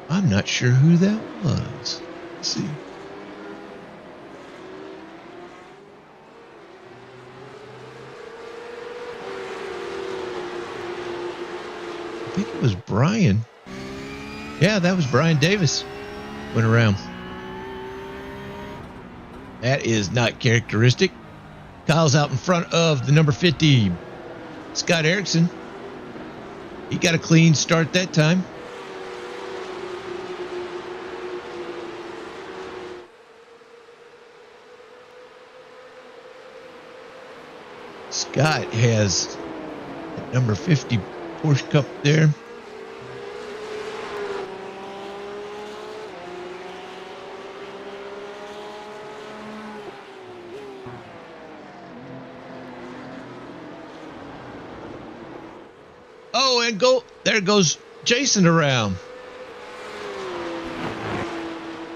I'm not sure who that was. Let's see. I think it was Brian. Yeah, that was Brian Davis. Went around. That is not characteristic. Kyle's out in front of the number 50, Scott Erickson. He got a clean start that time. Scott has number 50 Porsche Cup there. Oh, and there goes Jason around.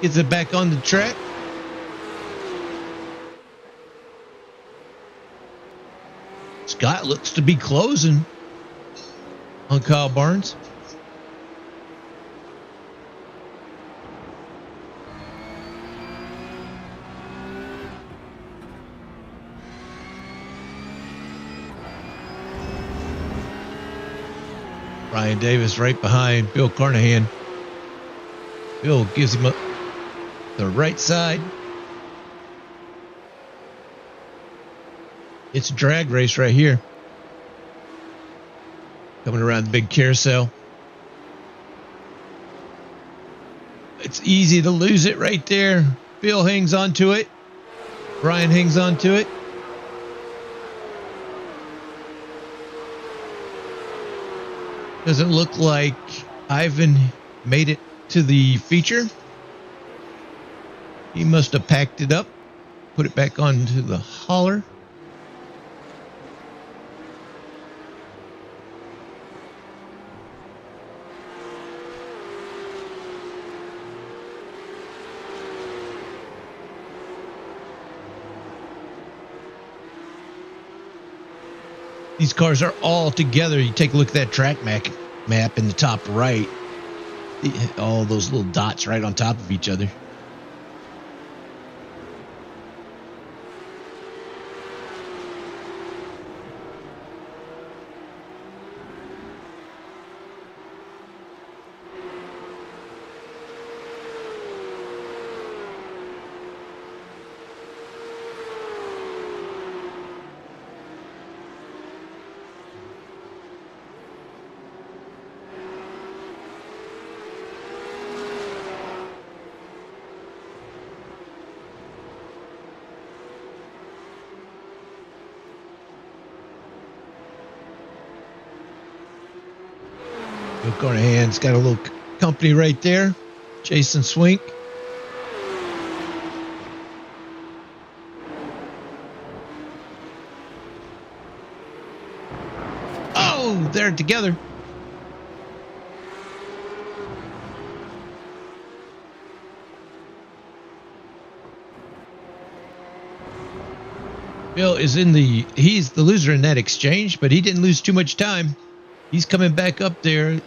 Gets it back on the track. Scott looks to be closing on Kyle Barnes. Brian Davis right behind Bill Carnahan. Bill gives him the right side. It's a drag race right here. Coming around the big carousel. It's easy to lose it right there. Bill hangs on to it. Brian hangs on to it. Doesn't look like Ivan made it to the feature. He must have packed it up, put it back onto the hauler. These cars are all together. You take a look at that track map in the top right. All those little dots right on top of each other. Bill Carnahan's got a little company right there. Jason Swink. Oh, they're together. Bill is he's the loser in that exchange, but he didn't lose too much time. He's coming back up there.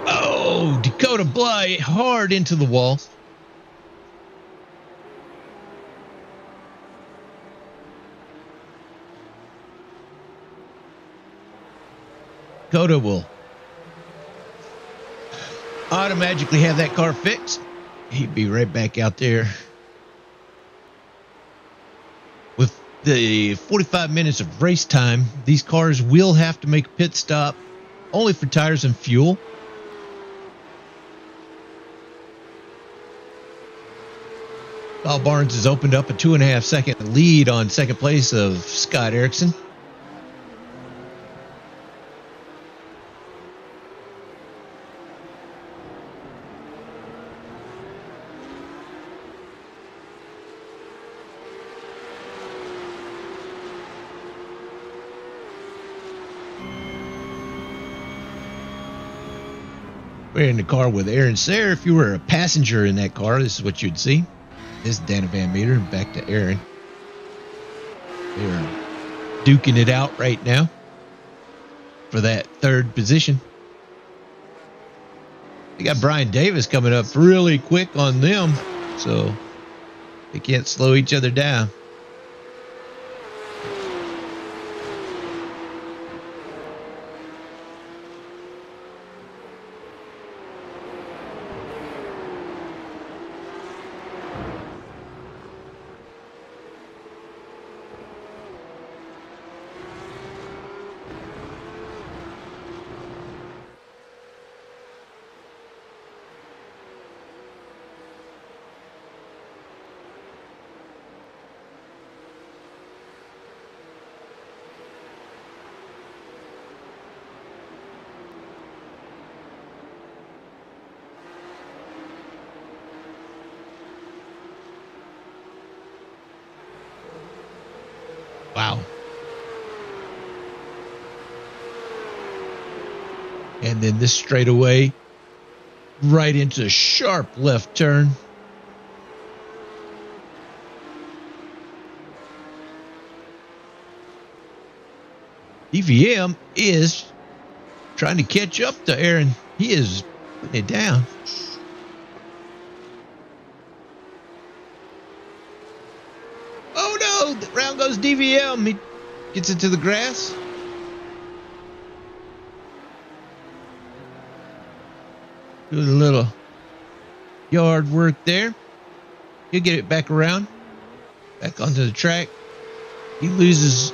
Oh, Dakota Bly hard into the wall. Dakota will automatically have that car fixed. He'd be right back out there. With the 45 minutes of race time, these cars will have to make a pit stop only for tires and fuel. Kyle Barnes has opened up a 2.5 second lead on second place of Scott Erickson. We're in the car with Aaron Sayre. If you were a passenger in that car, this is what you'd see. This is Dana Van Meter, and back to Aaron. They're duking it out right now for that third position. They got Brian Davis coming up really quick on them, so they can't slow each other down. Wow. And then this straightaway right into a sharp left turn. EVM is trying to catch up to Aaron. He is putting it down. Oh no, round goes DVM. He gets into the grass. Doing a little yard work there. He'll get it back around. Back onto the track. He loses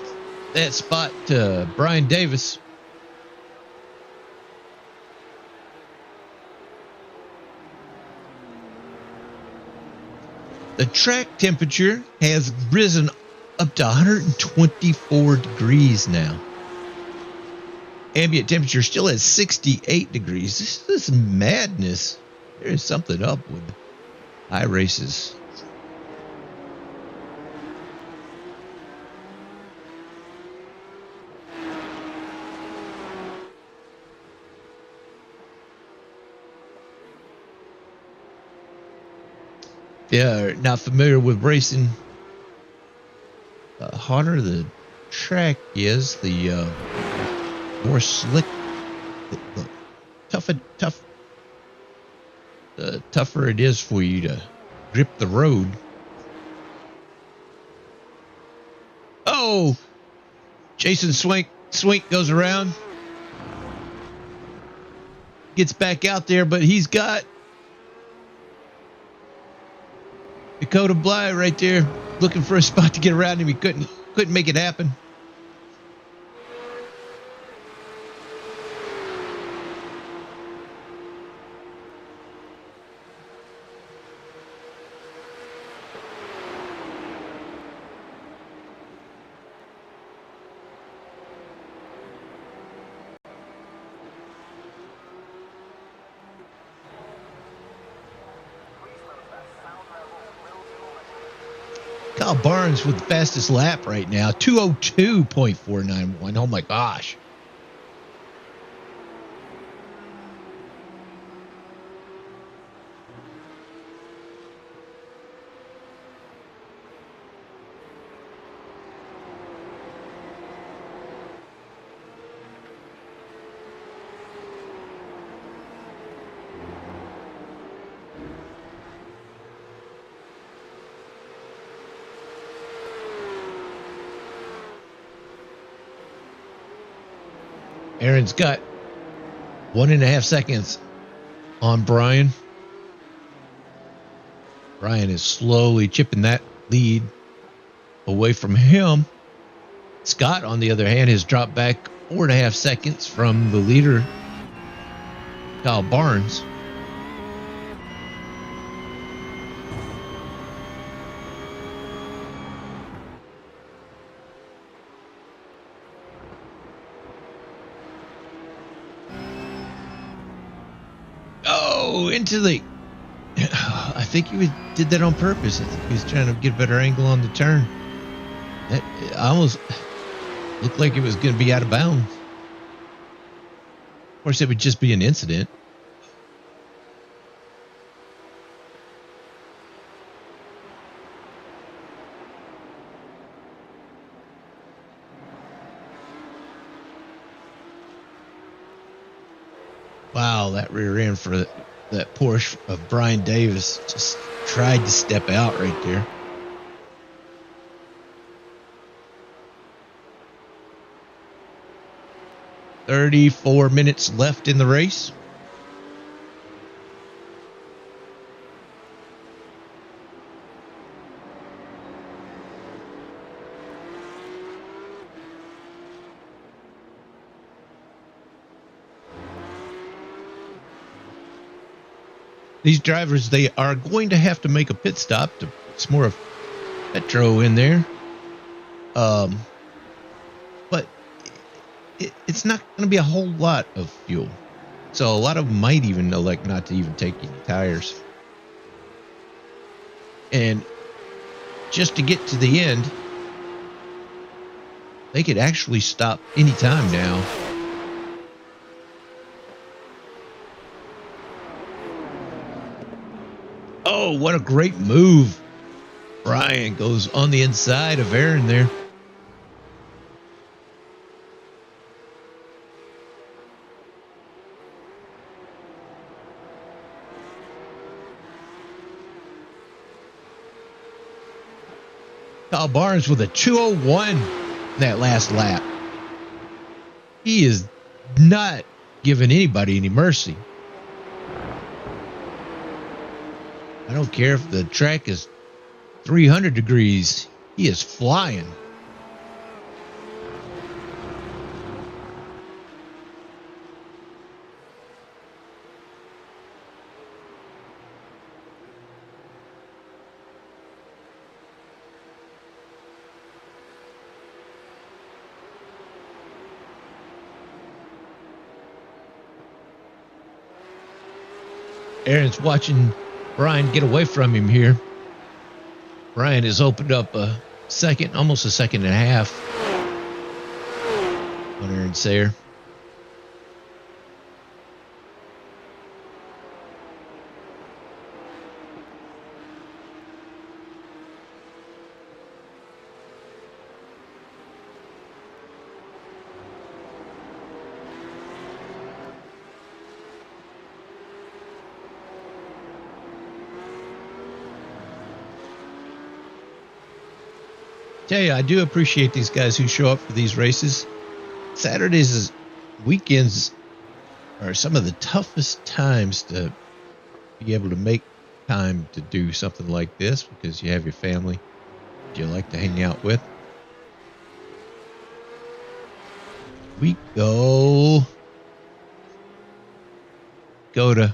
that spot to Brian Davis. The track temperature has risen up to 124 degrees now. Ambient temperature still at 68 degrees. This is madness. There is something up with iRaces. Yeah, not familiar with racing. The harder the track is, the more slick, the tougher it is for you to grip the road. Oh, Jason Swink goes around, gets back out there, but he's got Dakota Bly right there looking for a spot to get around him. He couldn't make it happen. Kyle Barnes with the fastest lap right now, 2:02.491. Oh my gosh. Aaron's got 1.5 seconds on Brian. Brian is slowly chipping that lead away from him. Scott, on the other hand, has dropped back 4.5 seconds from the leader, Kyle Barnes. Into the, I think he did that on purpose. I think he was trying to get a better angle on the turn. That almost looked like it was going to be out of bounds. Of course, it would just be an incident. Wow, that rear end for that Porsche of Brian Davis just tried to step out right there. "34 minutes left in the race. These drivers, they are going to have to make a pit stop to put some more Petro in there. But it's not going to be a whole lot of fuel. So a lot of them might even elect not to even take any tires. And just to get to the end, they could actually stop anytime now. Oh, what a great move. Brian goes on the inside of Aaron there. Kyle Barnes with a 2:01 that last lap. He is not giving anybody any mercy. I don't care if the track is 300 degrees. He is flying. Aaron's watching Brian get away from him here. Brian has opened up a second, almost a second and a half on Aaron Sayer. Tell you, I do appreciate these guys who show up for these races. Saturdays, weekends are some of the toughest times to be able to make time to do something like this because you have your family you like to hang out with. We go. Dakota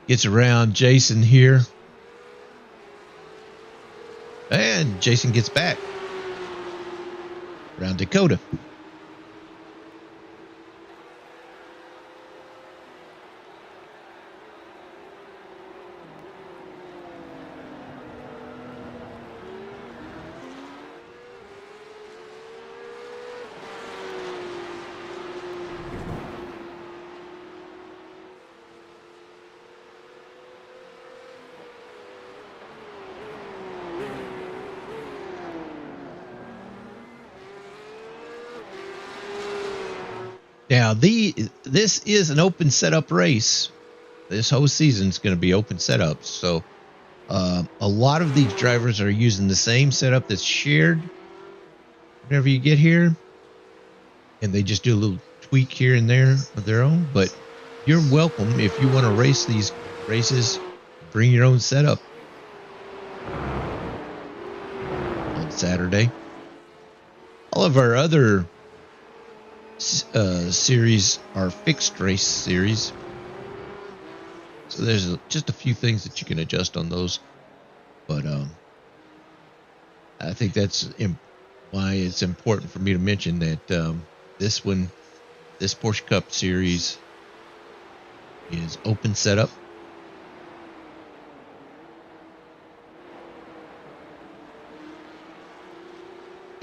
gets around Jason here. And Jason gets back around Dakota. Now, this is an open setup race. This whole season is going to be open setups. So a lot of these drivers are using the same setup that's shared whenever you get here. And they just do a little tweak here and there of their own. But you're welcome if you want to race these races. Bring your own setup on Saturday. All of our other series are fixed race series, so there's just a few things that you can adjust on those, but I think that's why it's important for me to mention that this Porsche Cup series is open setup.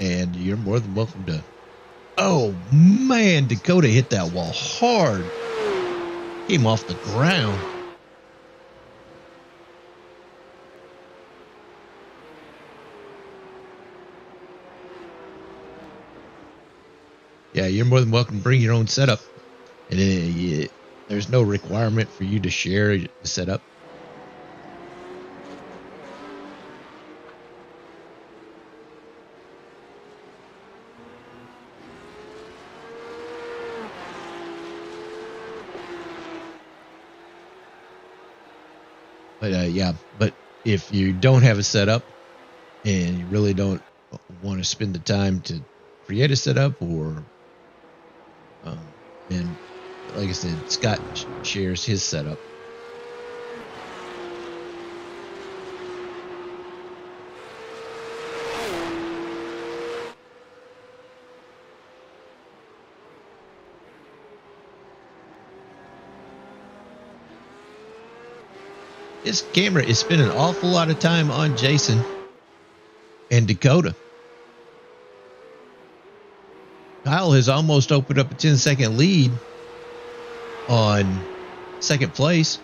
And you're more than welcome to. Oh, man, Dakota hit that wall hard. Came off the ground. Yeah, you're more than welcome to bring your own setup. And there's no requirement for you to share the setup. But but if you don't have a setup and you really don't want to spend the time to create a setup, or then, like I said, Scott shares his setup. This camera is spending an awful lot of time on Jason and Dakota. Kyle has almost opened up a 10-second lead on second place.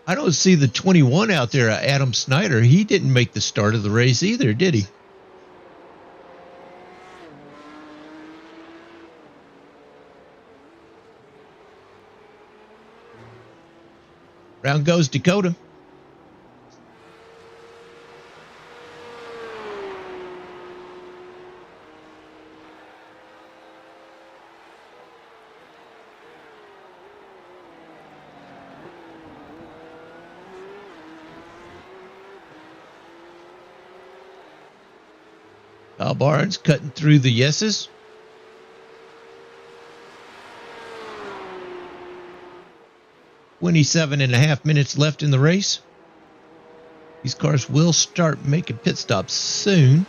I don't see the 21 out there, Adam Snyder. He didn't make the start of the race either, did he? Round goes Dakota. Kyle Barnes cutting through the yeses. .27.5 minutes left in the race. These cars will start making pit stops soon.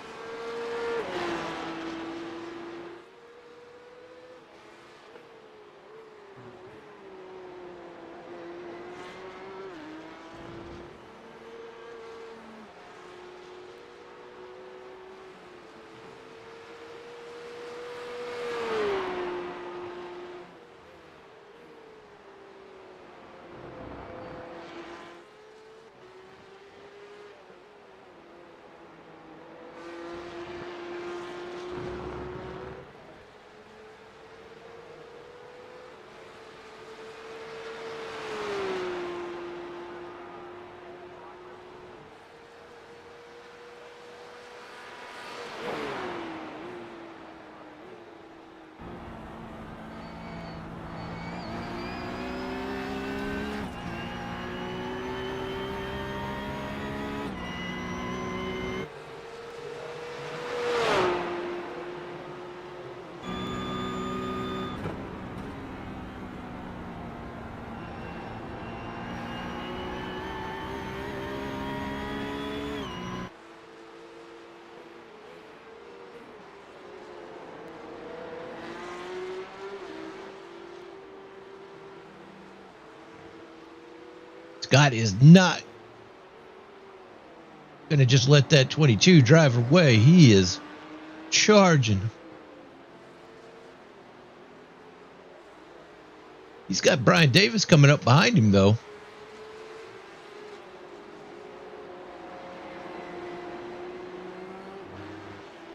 Scott is not going to just let that 22 drive away. He is charging. He's got Brian Davis coming up behind him, though.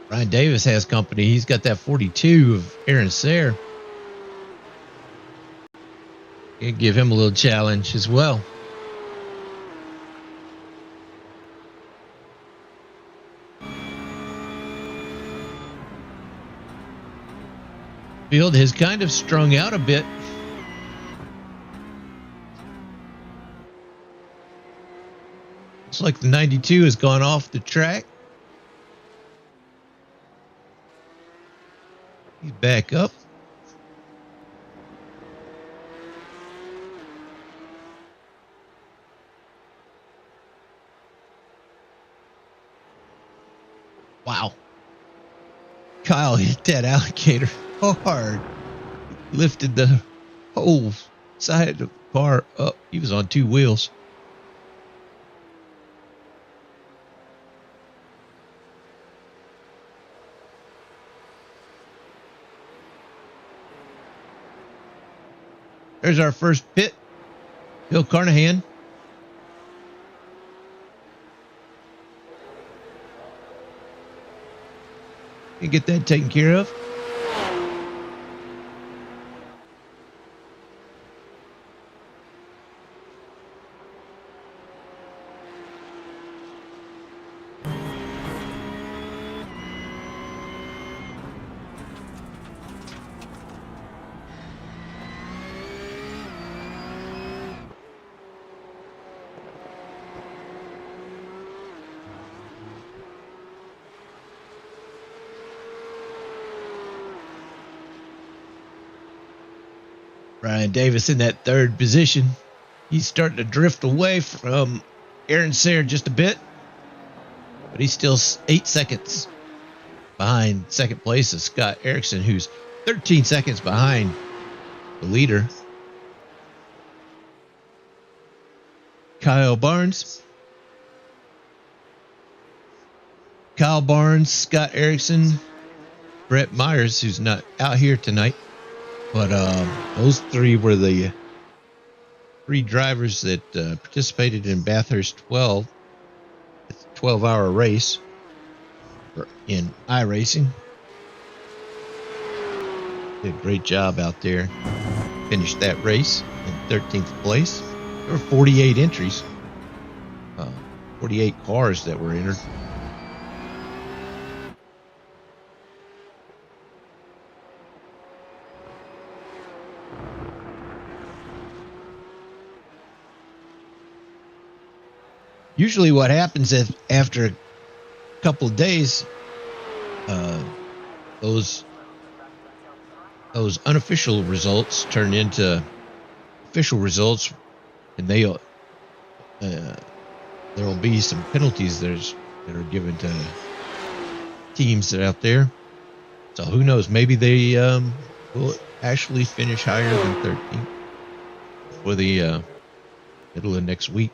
Brian Davis has company. He's got that 42 of Aaron Sayre. Can give him a little challenge as well. Field has kind of strung out a bit. Looks like the 92 has gone off the track. He's back up. Wow. Kyle hit that alligator hard. Lifted the whole side of the car up. He was on two wheels. There's our first pit. Bill Carnahan. Can get that taken care of. Brian Davis in that third position. He's starting to drift away from Aaron Sayre just a bit, but he's still 8 seconds behind second place is Scott Erickson, who's 13 seconds behind the leader. Kyle Barnes, Scott Erickson, Brett Myers, who's not out here tonight. But those three were the three drivers that participated in Bathurst 12. It's a 12-hour race in iRacing. Did a great job out there. Finished that race in 13th place. There were 48 entries. 48 cars that were entered. Usually what happens is after a couple of days, those unofficial results turn into official results, and there will be some penalties that are given to teams that are out there. So who knows? Maybe they will actually finish higher than 13 for the middle of next week.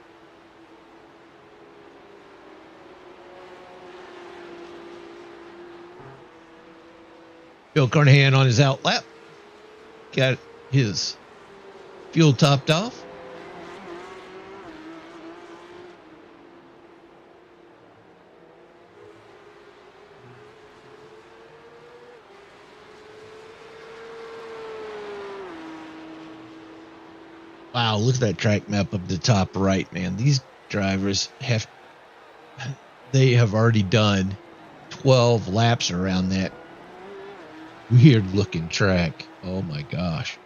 Bill Carnahan on his out lap. Got his fuel topped off. Wow, look at that track map up the top right, man. These drivers have already done 12 laps around that weird looking track. Oh my gosh.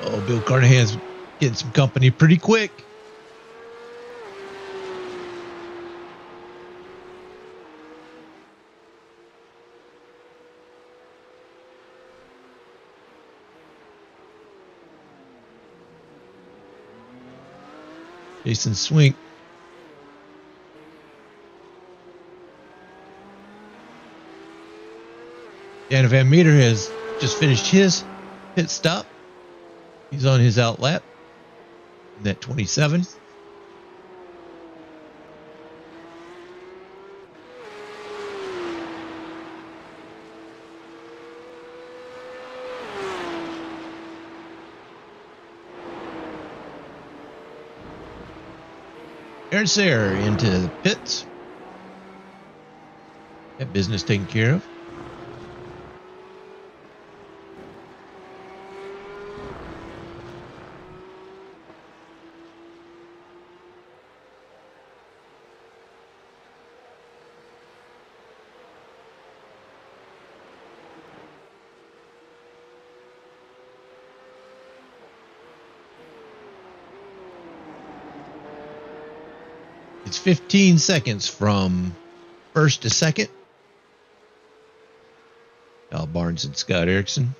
Oh, Bill Carnahan's getting some company pretty quick. Jason Swink. Dan Van Meter has just finished his pit stop. He's on his out lap in that 27. Aaron Sayre into the pits. That business taken care of. It's 15 seconds from first to second. Al Barnes and Scott Erickson.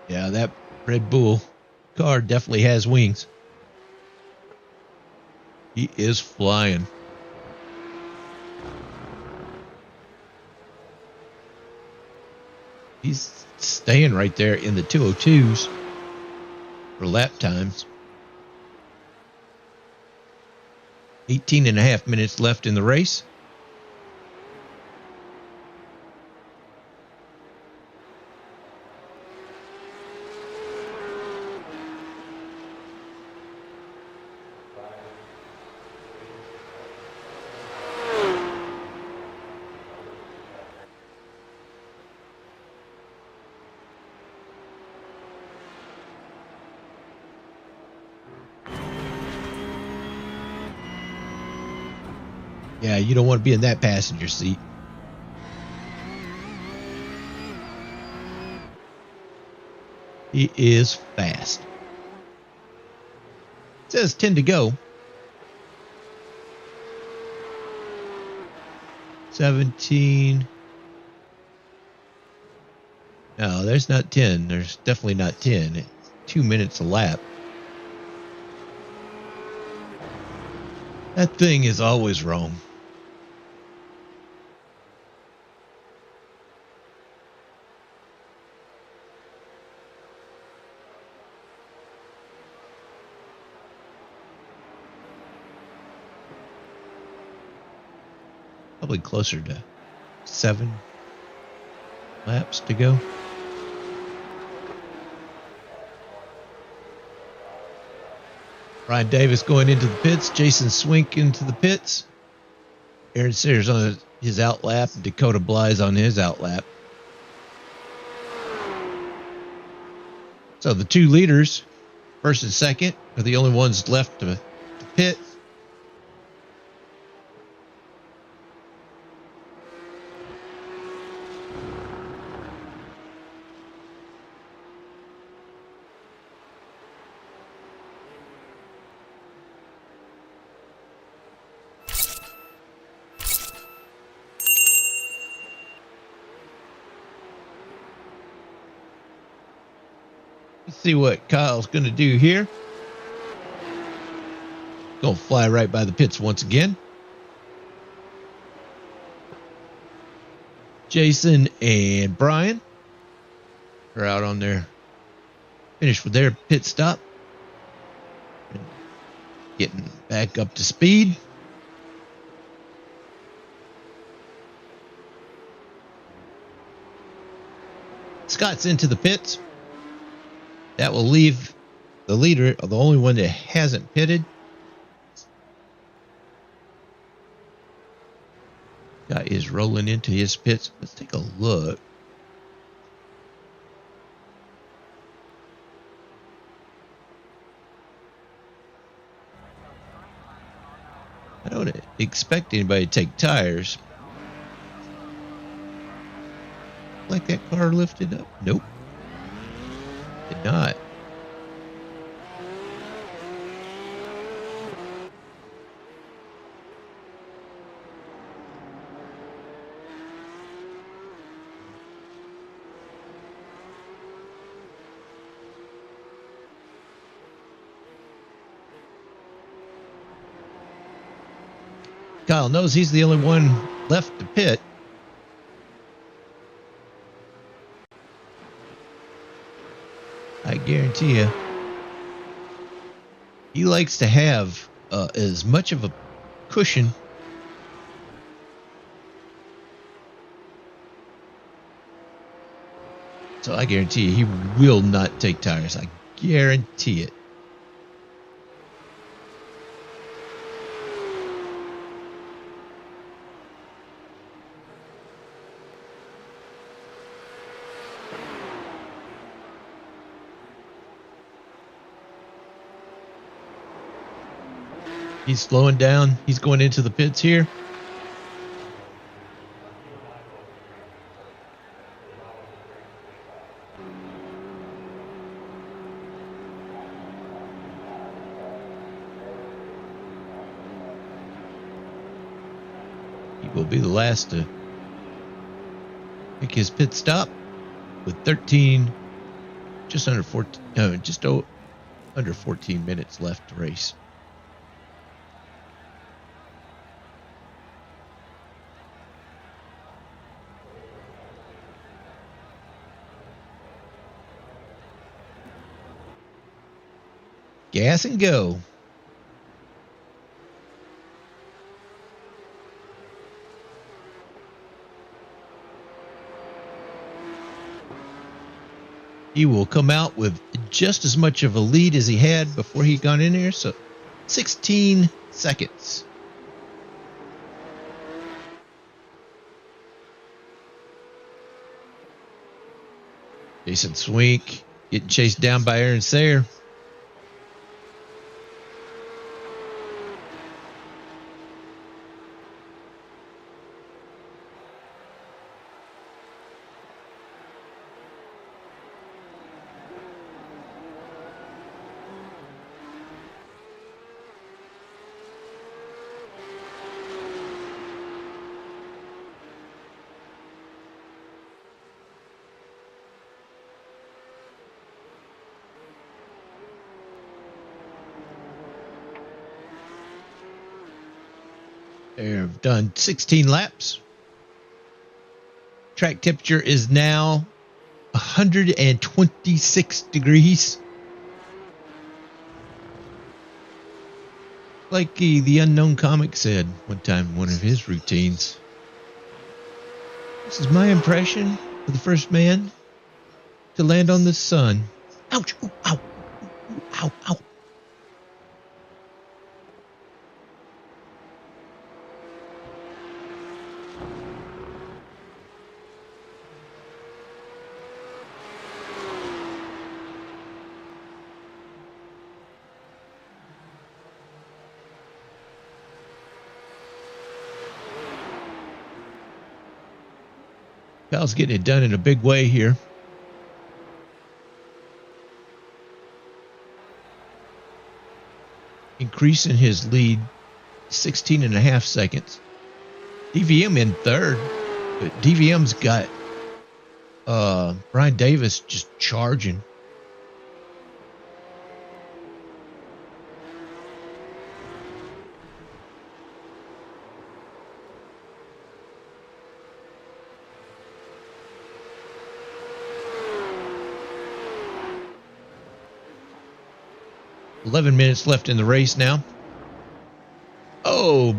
Yeah, that Red Bull car definitely has wings. He is flying. He's staying right there in the 202s for lap times. 18 and a half minutes left in the race. Yeah, you don't want to be in that passenger seat. He is fast. It says 10 to go. 17. No, there's not 10. There's definitely not 10. It's 2 minutes a lap. That thing is always wrong. Probably closer to 7 laps to go. Ryan Davis going into the pits. Jason Swink into the pits. Aaron Sayers on his out lap. Dakota Bly's on his out lap. So the two leaders, first and second, are the only ones left to pit. Let's see what Kyle's going to do here. Going to fly right by the pits once again. Jason and Brian are out on their finish with their pit stop. Getting back up to speed. Scott's into the pits. That will leave the leader, the only one that hasn't pitted. Guy is rolling into his pits. Let's take a look. Don't expect anybody to take tires. Like that car lifted up? Nope. Did not. Kyle knows he's the only one left to pit. I guarantee you, he likes to have as much of a cushion so I guarantee you he will not take tires. I guarantee it. He's slowing down. He's going into the pits here. He will be the last to make his pit stop with 13, just under 14 minutes left to race. Gas and go. He will come out with just as much of a lead as he had before he got in here. So 16 seconds. Jason Swink getting chased down by Aaron Sayer. They've done 16 laps. Track temperature is now 126 degrees. Like the unknown comic said one time in one of his routines. This is my impression of the first man to land on the sun. Ouch! Ooh, ow! Ooh, ow! Ow! 's getting it done in a big way here. Increasing his lead 16 and a half seconds. DVM in third, but DVM's got Brian Davis just charging. $11 minutes left in the race now. Oh,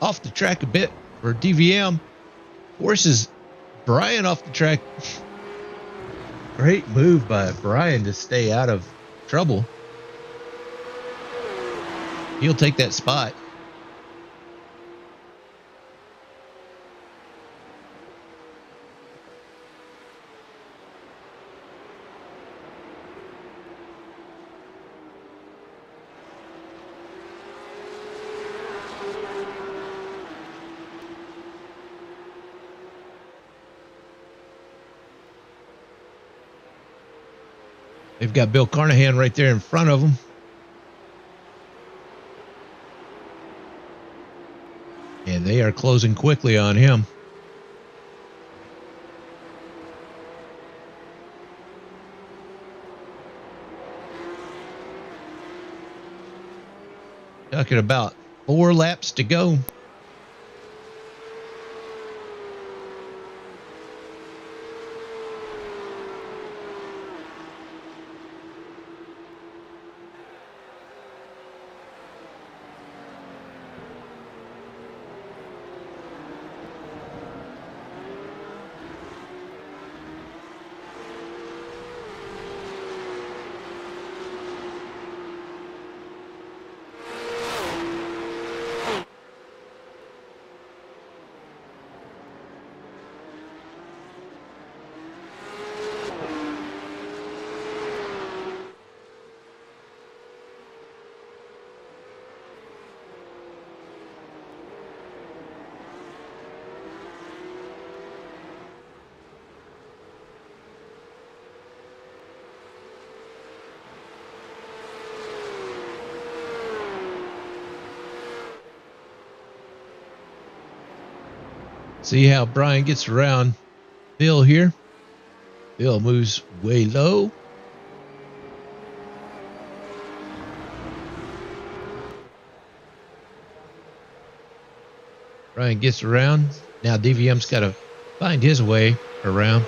off the track a bit for DVM. Forces Brian off the track. Great move by Brian to stay out of trouble. He'll take that spot. They've got Bill Carnahan right there in front of them. And they are closing quickly on him. Talking about 4 laps to go. See how Brian gets around Bill here. Bill moves way low. Brian gets around. Now DVM's got to find his way around.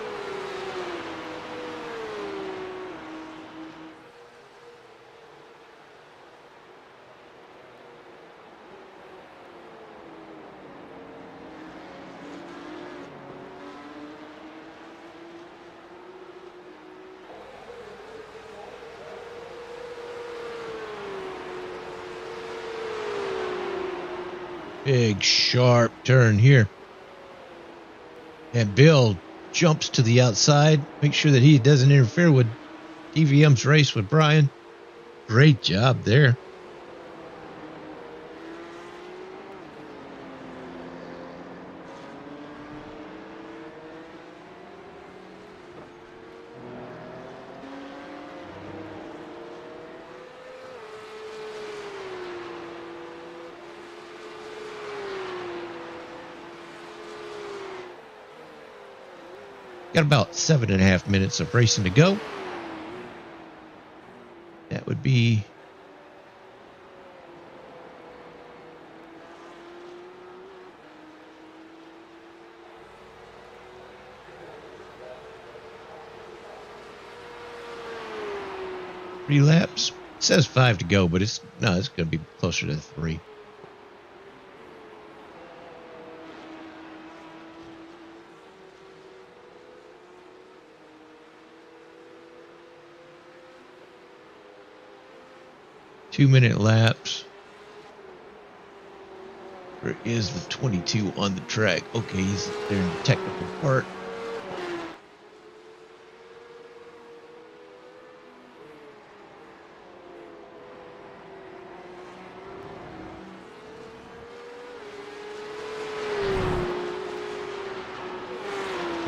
Big sharp turn here. And Bill jumps to the outside. Make sure that he doesn't interfere with DVM's race with Brian. Great job there. Got about 7.5 minutes of racing to go. That would be three laps. It says 5 to go, but it's going to be closer to 3. Two-minute laps. Where is the 22 on the track? Okay, he's there in the technical part.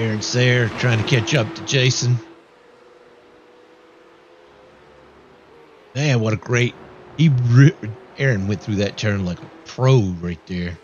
Aaron's there trying to catch up to Jason. Man, what a great... Aaron went through that turn like a pro right there.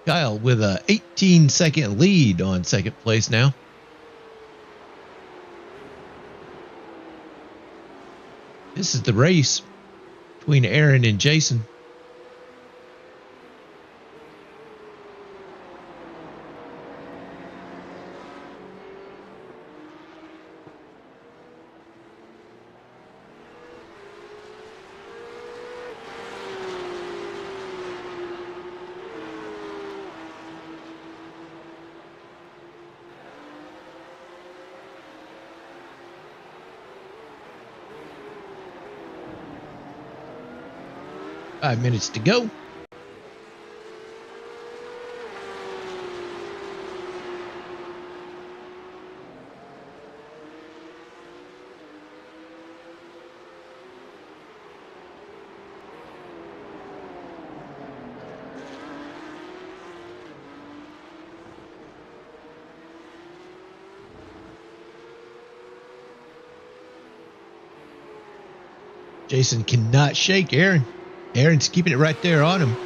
Kyle with a 18-second lead on second place now. This is the race between Aaron and Jason. 5 minutes to go. Jason cannot shake Aaron. Aaron's keeping it right there on him.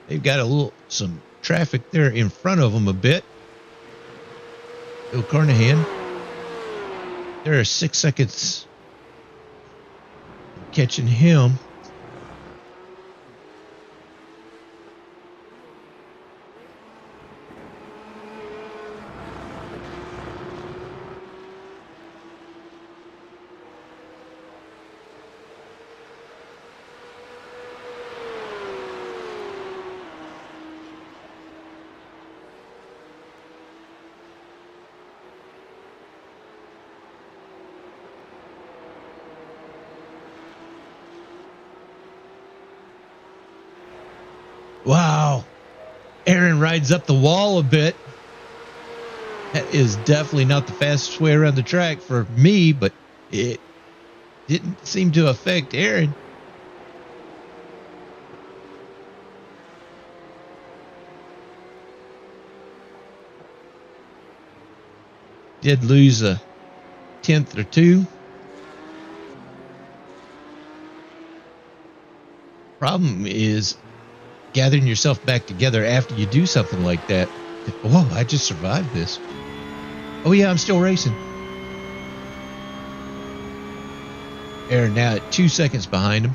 They've got some traffic there in front of them a bit. Bill Carnahan. There are 6 seconds catching him. Wow. Aaron rides up the wall a bit. That is definitely not the fastest way around the track for me, but it didn't seem to affect Aaron. Did lose a tenth or two. Problem is gathering yourself back together after you do something like that. Whoa, I just survived this. Oh yeah, I'm still racing. Aaron now at 2 seconds behind him.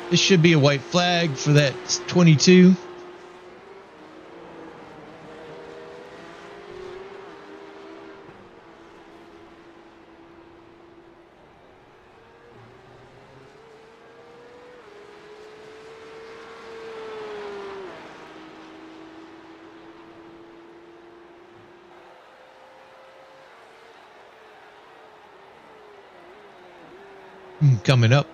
This should be a white flag for that 22. Coming up.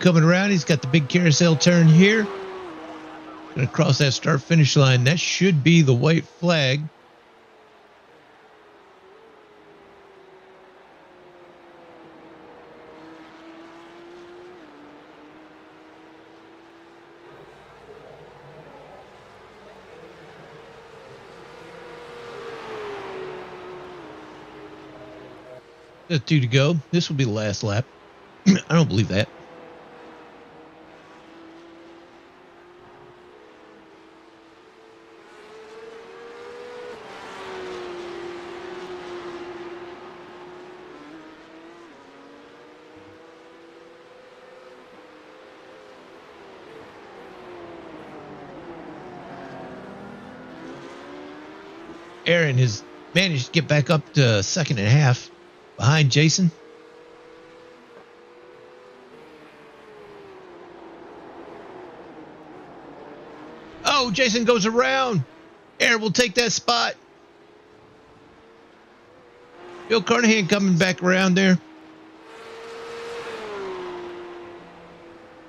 Coming around. He's got the big carousel turn here. Going to cross that start finish line. That should be the white flag. Got 2 to go. This will be the last lap. I don't believe that. Aaron has managed to get back up to second and a half behind Jason. Oh, Jason goes around. Aaron will take that spot. Bill Carnahan coming back around there.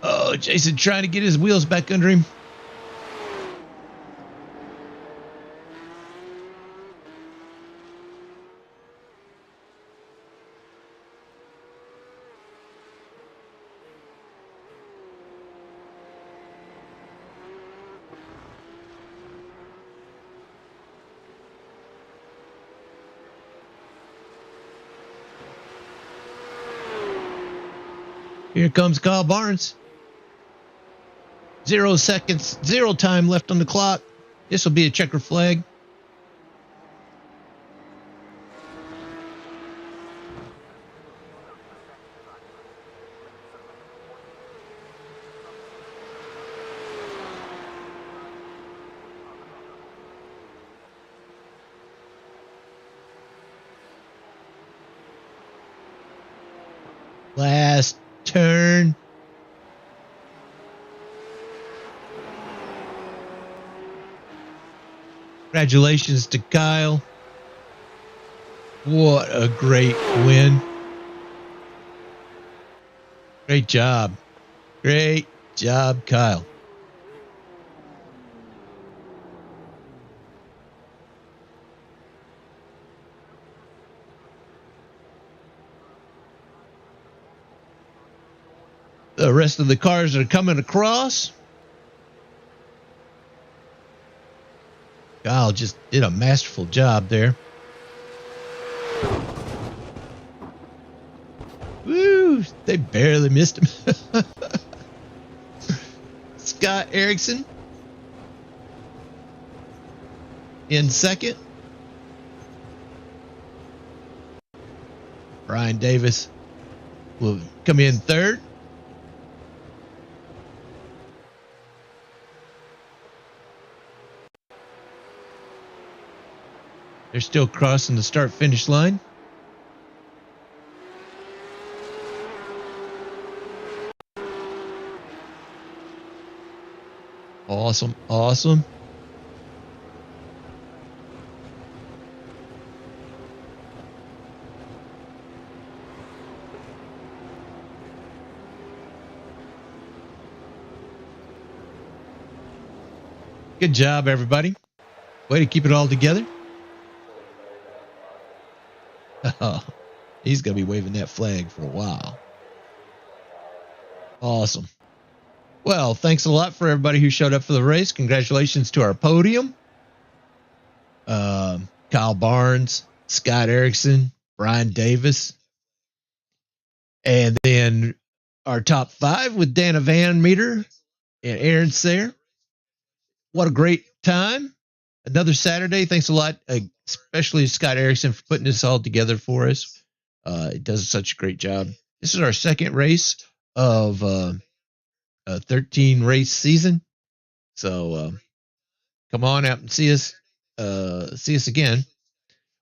Oh, Jason trying to get his wheels back under him. Here comes Kyle Barnes. 0 seconds, 0 time left on the clock. This will be a checker flag. Last turn. Congratulations to Kyle. What a great win. Great job. Great job, Kyle. The rest of the cars are coming across. Kyle just did a masterful job there. Woo! They barely missed him. Scott Erickson in second. Brian Davis will come in third. They're still crossing the start-finish line. Awesome, awesome. Good job, everybody. Way to keep it all together. Oh, he's going to be waving that flag for a while. Awesome. Well, thanks a lot for everybody who showed up for the race. Congratulations to our podium. Kyle Barnes, Scott Erickson, Brian Davis. And then our top 5 with Dana Van Meter and Aaron Sayre. What a great time. Another Saturday. Thanks a lot, especially Scott Erickson, for putting this all together for us. It does such a great job. This is our second race of a 13 race season. So come on out and see us again.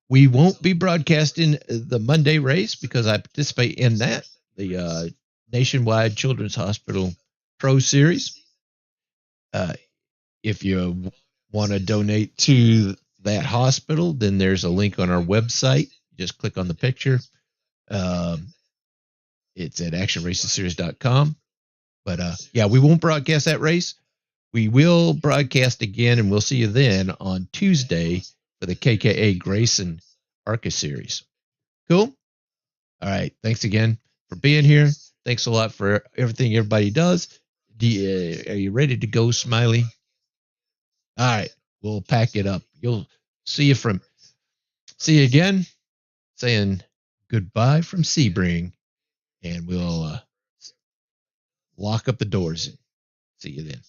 We won't be broadcasting the Monday race because I participate in that, the Nationwide Children's Hospital Pro Series. If you want to donate to that hospital, then there's a link on our website. Just click on the picture. It's at actionracingseries.com. But yeah, we won't broadcast that race. We will broadcast again, and we'll see you then on Tuesday for the KKA Grayson ARCA series. Cool? All right. Thanks again for being here. Thanks a lot for everything everybody does. Are you ready to go, Smiley? All right. We'll pack it up. You'll see you again, saying goodbye from Sebring, and we'll lock up the doors. See you then.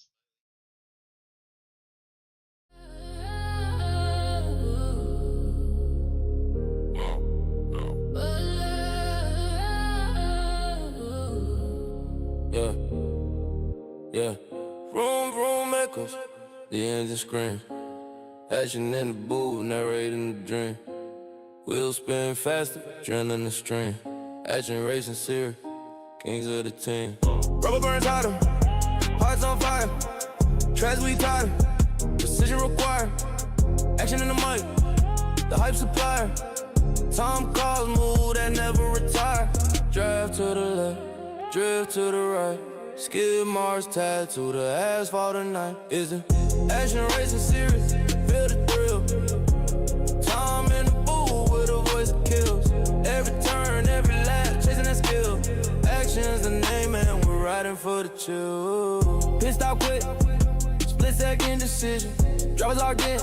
Yeah. Room echoes, the engine scream. Action in the booth, narrating the dream. Wheels spin faster, adrenaline the stream. Action racing series, kings of the team. Rubber burns hotter, hearts on fire. Tracks we tighter, precision required. Action in the mic, the hype supplier. Tom calls move that never retire. Drive to the left, drift to the right. Skid marks tied to the asphalt tonight. Is it action racing series? Feel the thrill. Tom in the booth with a voice that kills. Every turn, every lap, chasing that skill. Action's the name and we're riding for the chill. Pit stop quick, split second decision. Drivers locked in,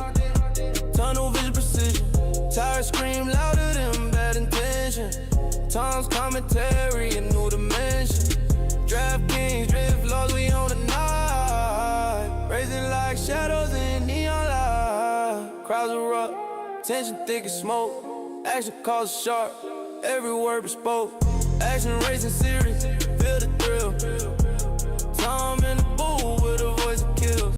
tunnel vision precision. Tires scream louder than bad intention. Tom's commentary, a new dimension. tension thick as smoke. Action calls sharp, every word bespoke. Action racing series, feel the thrill. Tom in the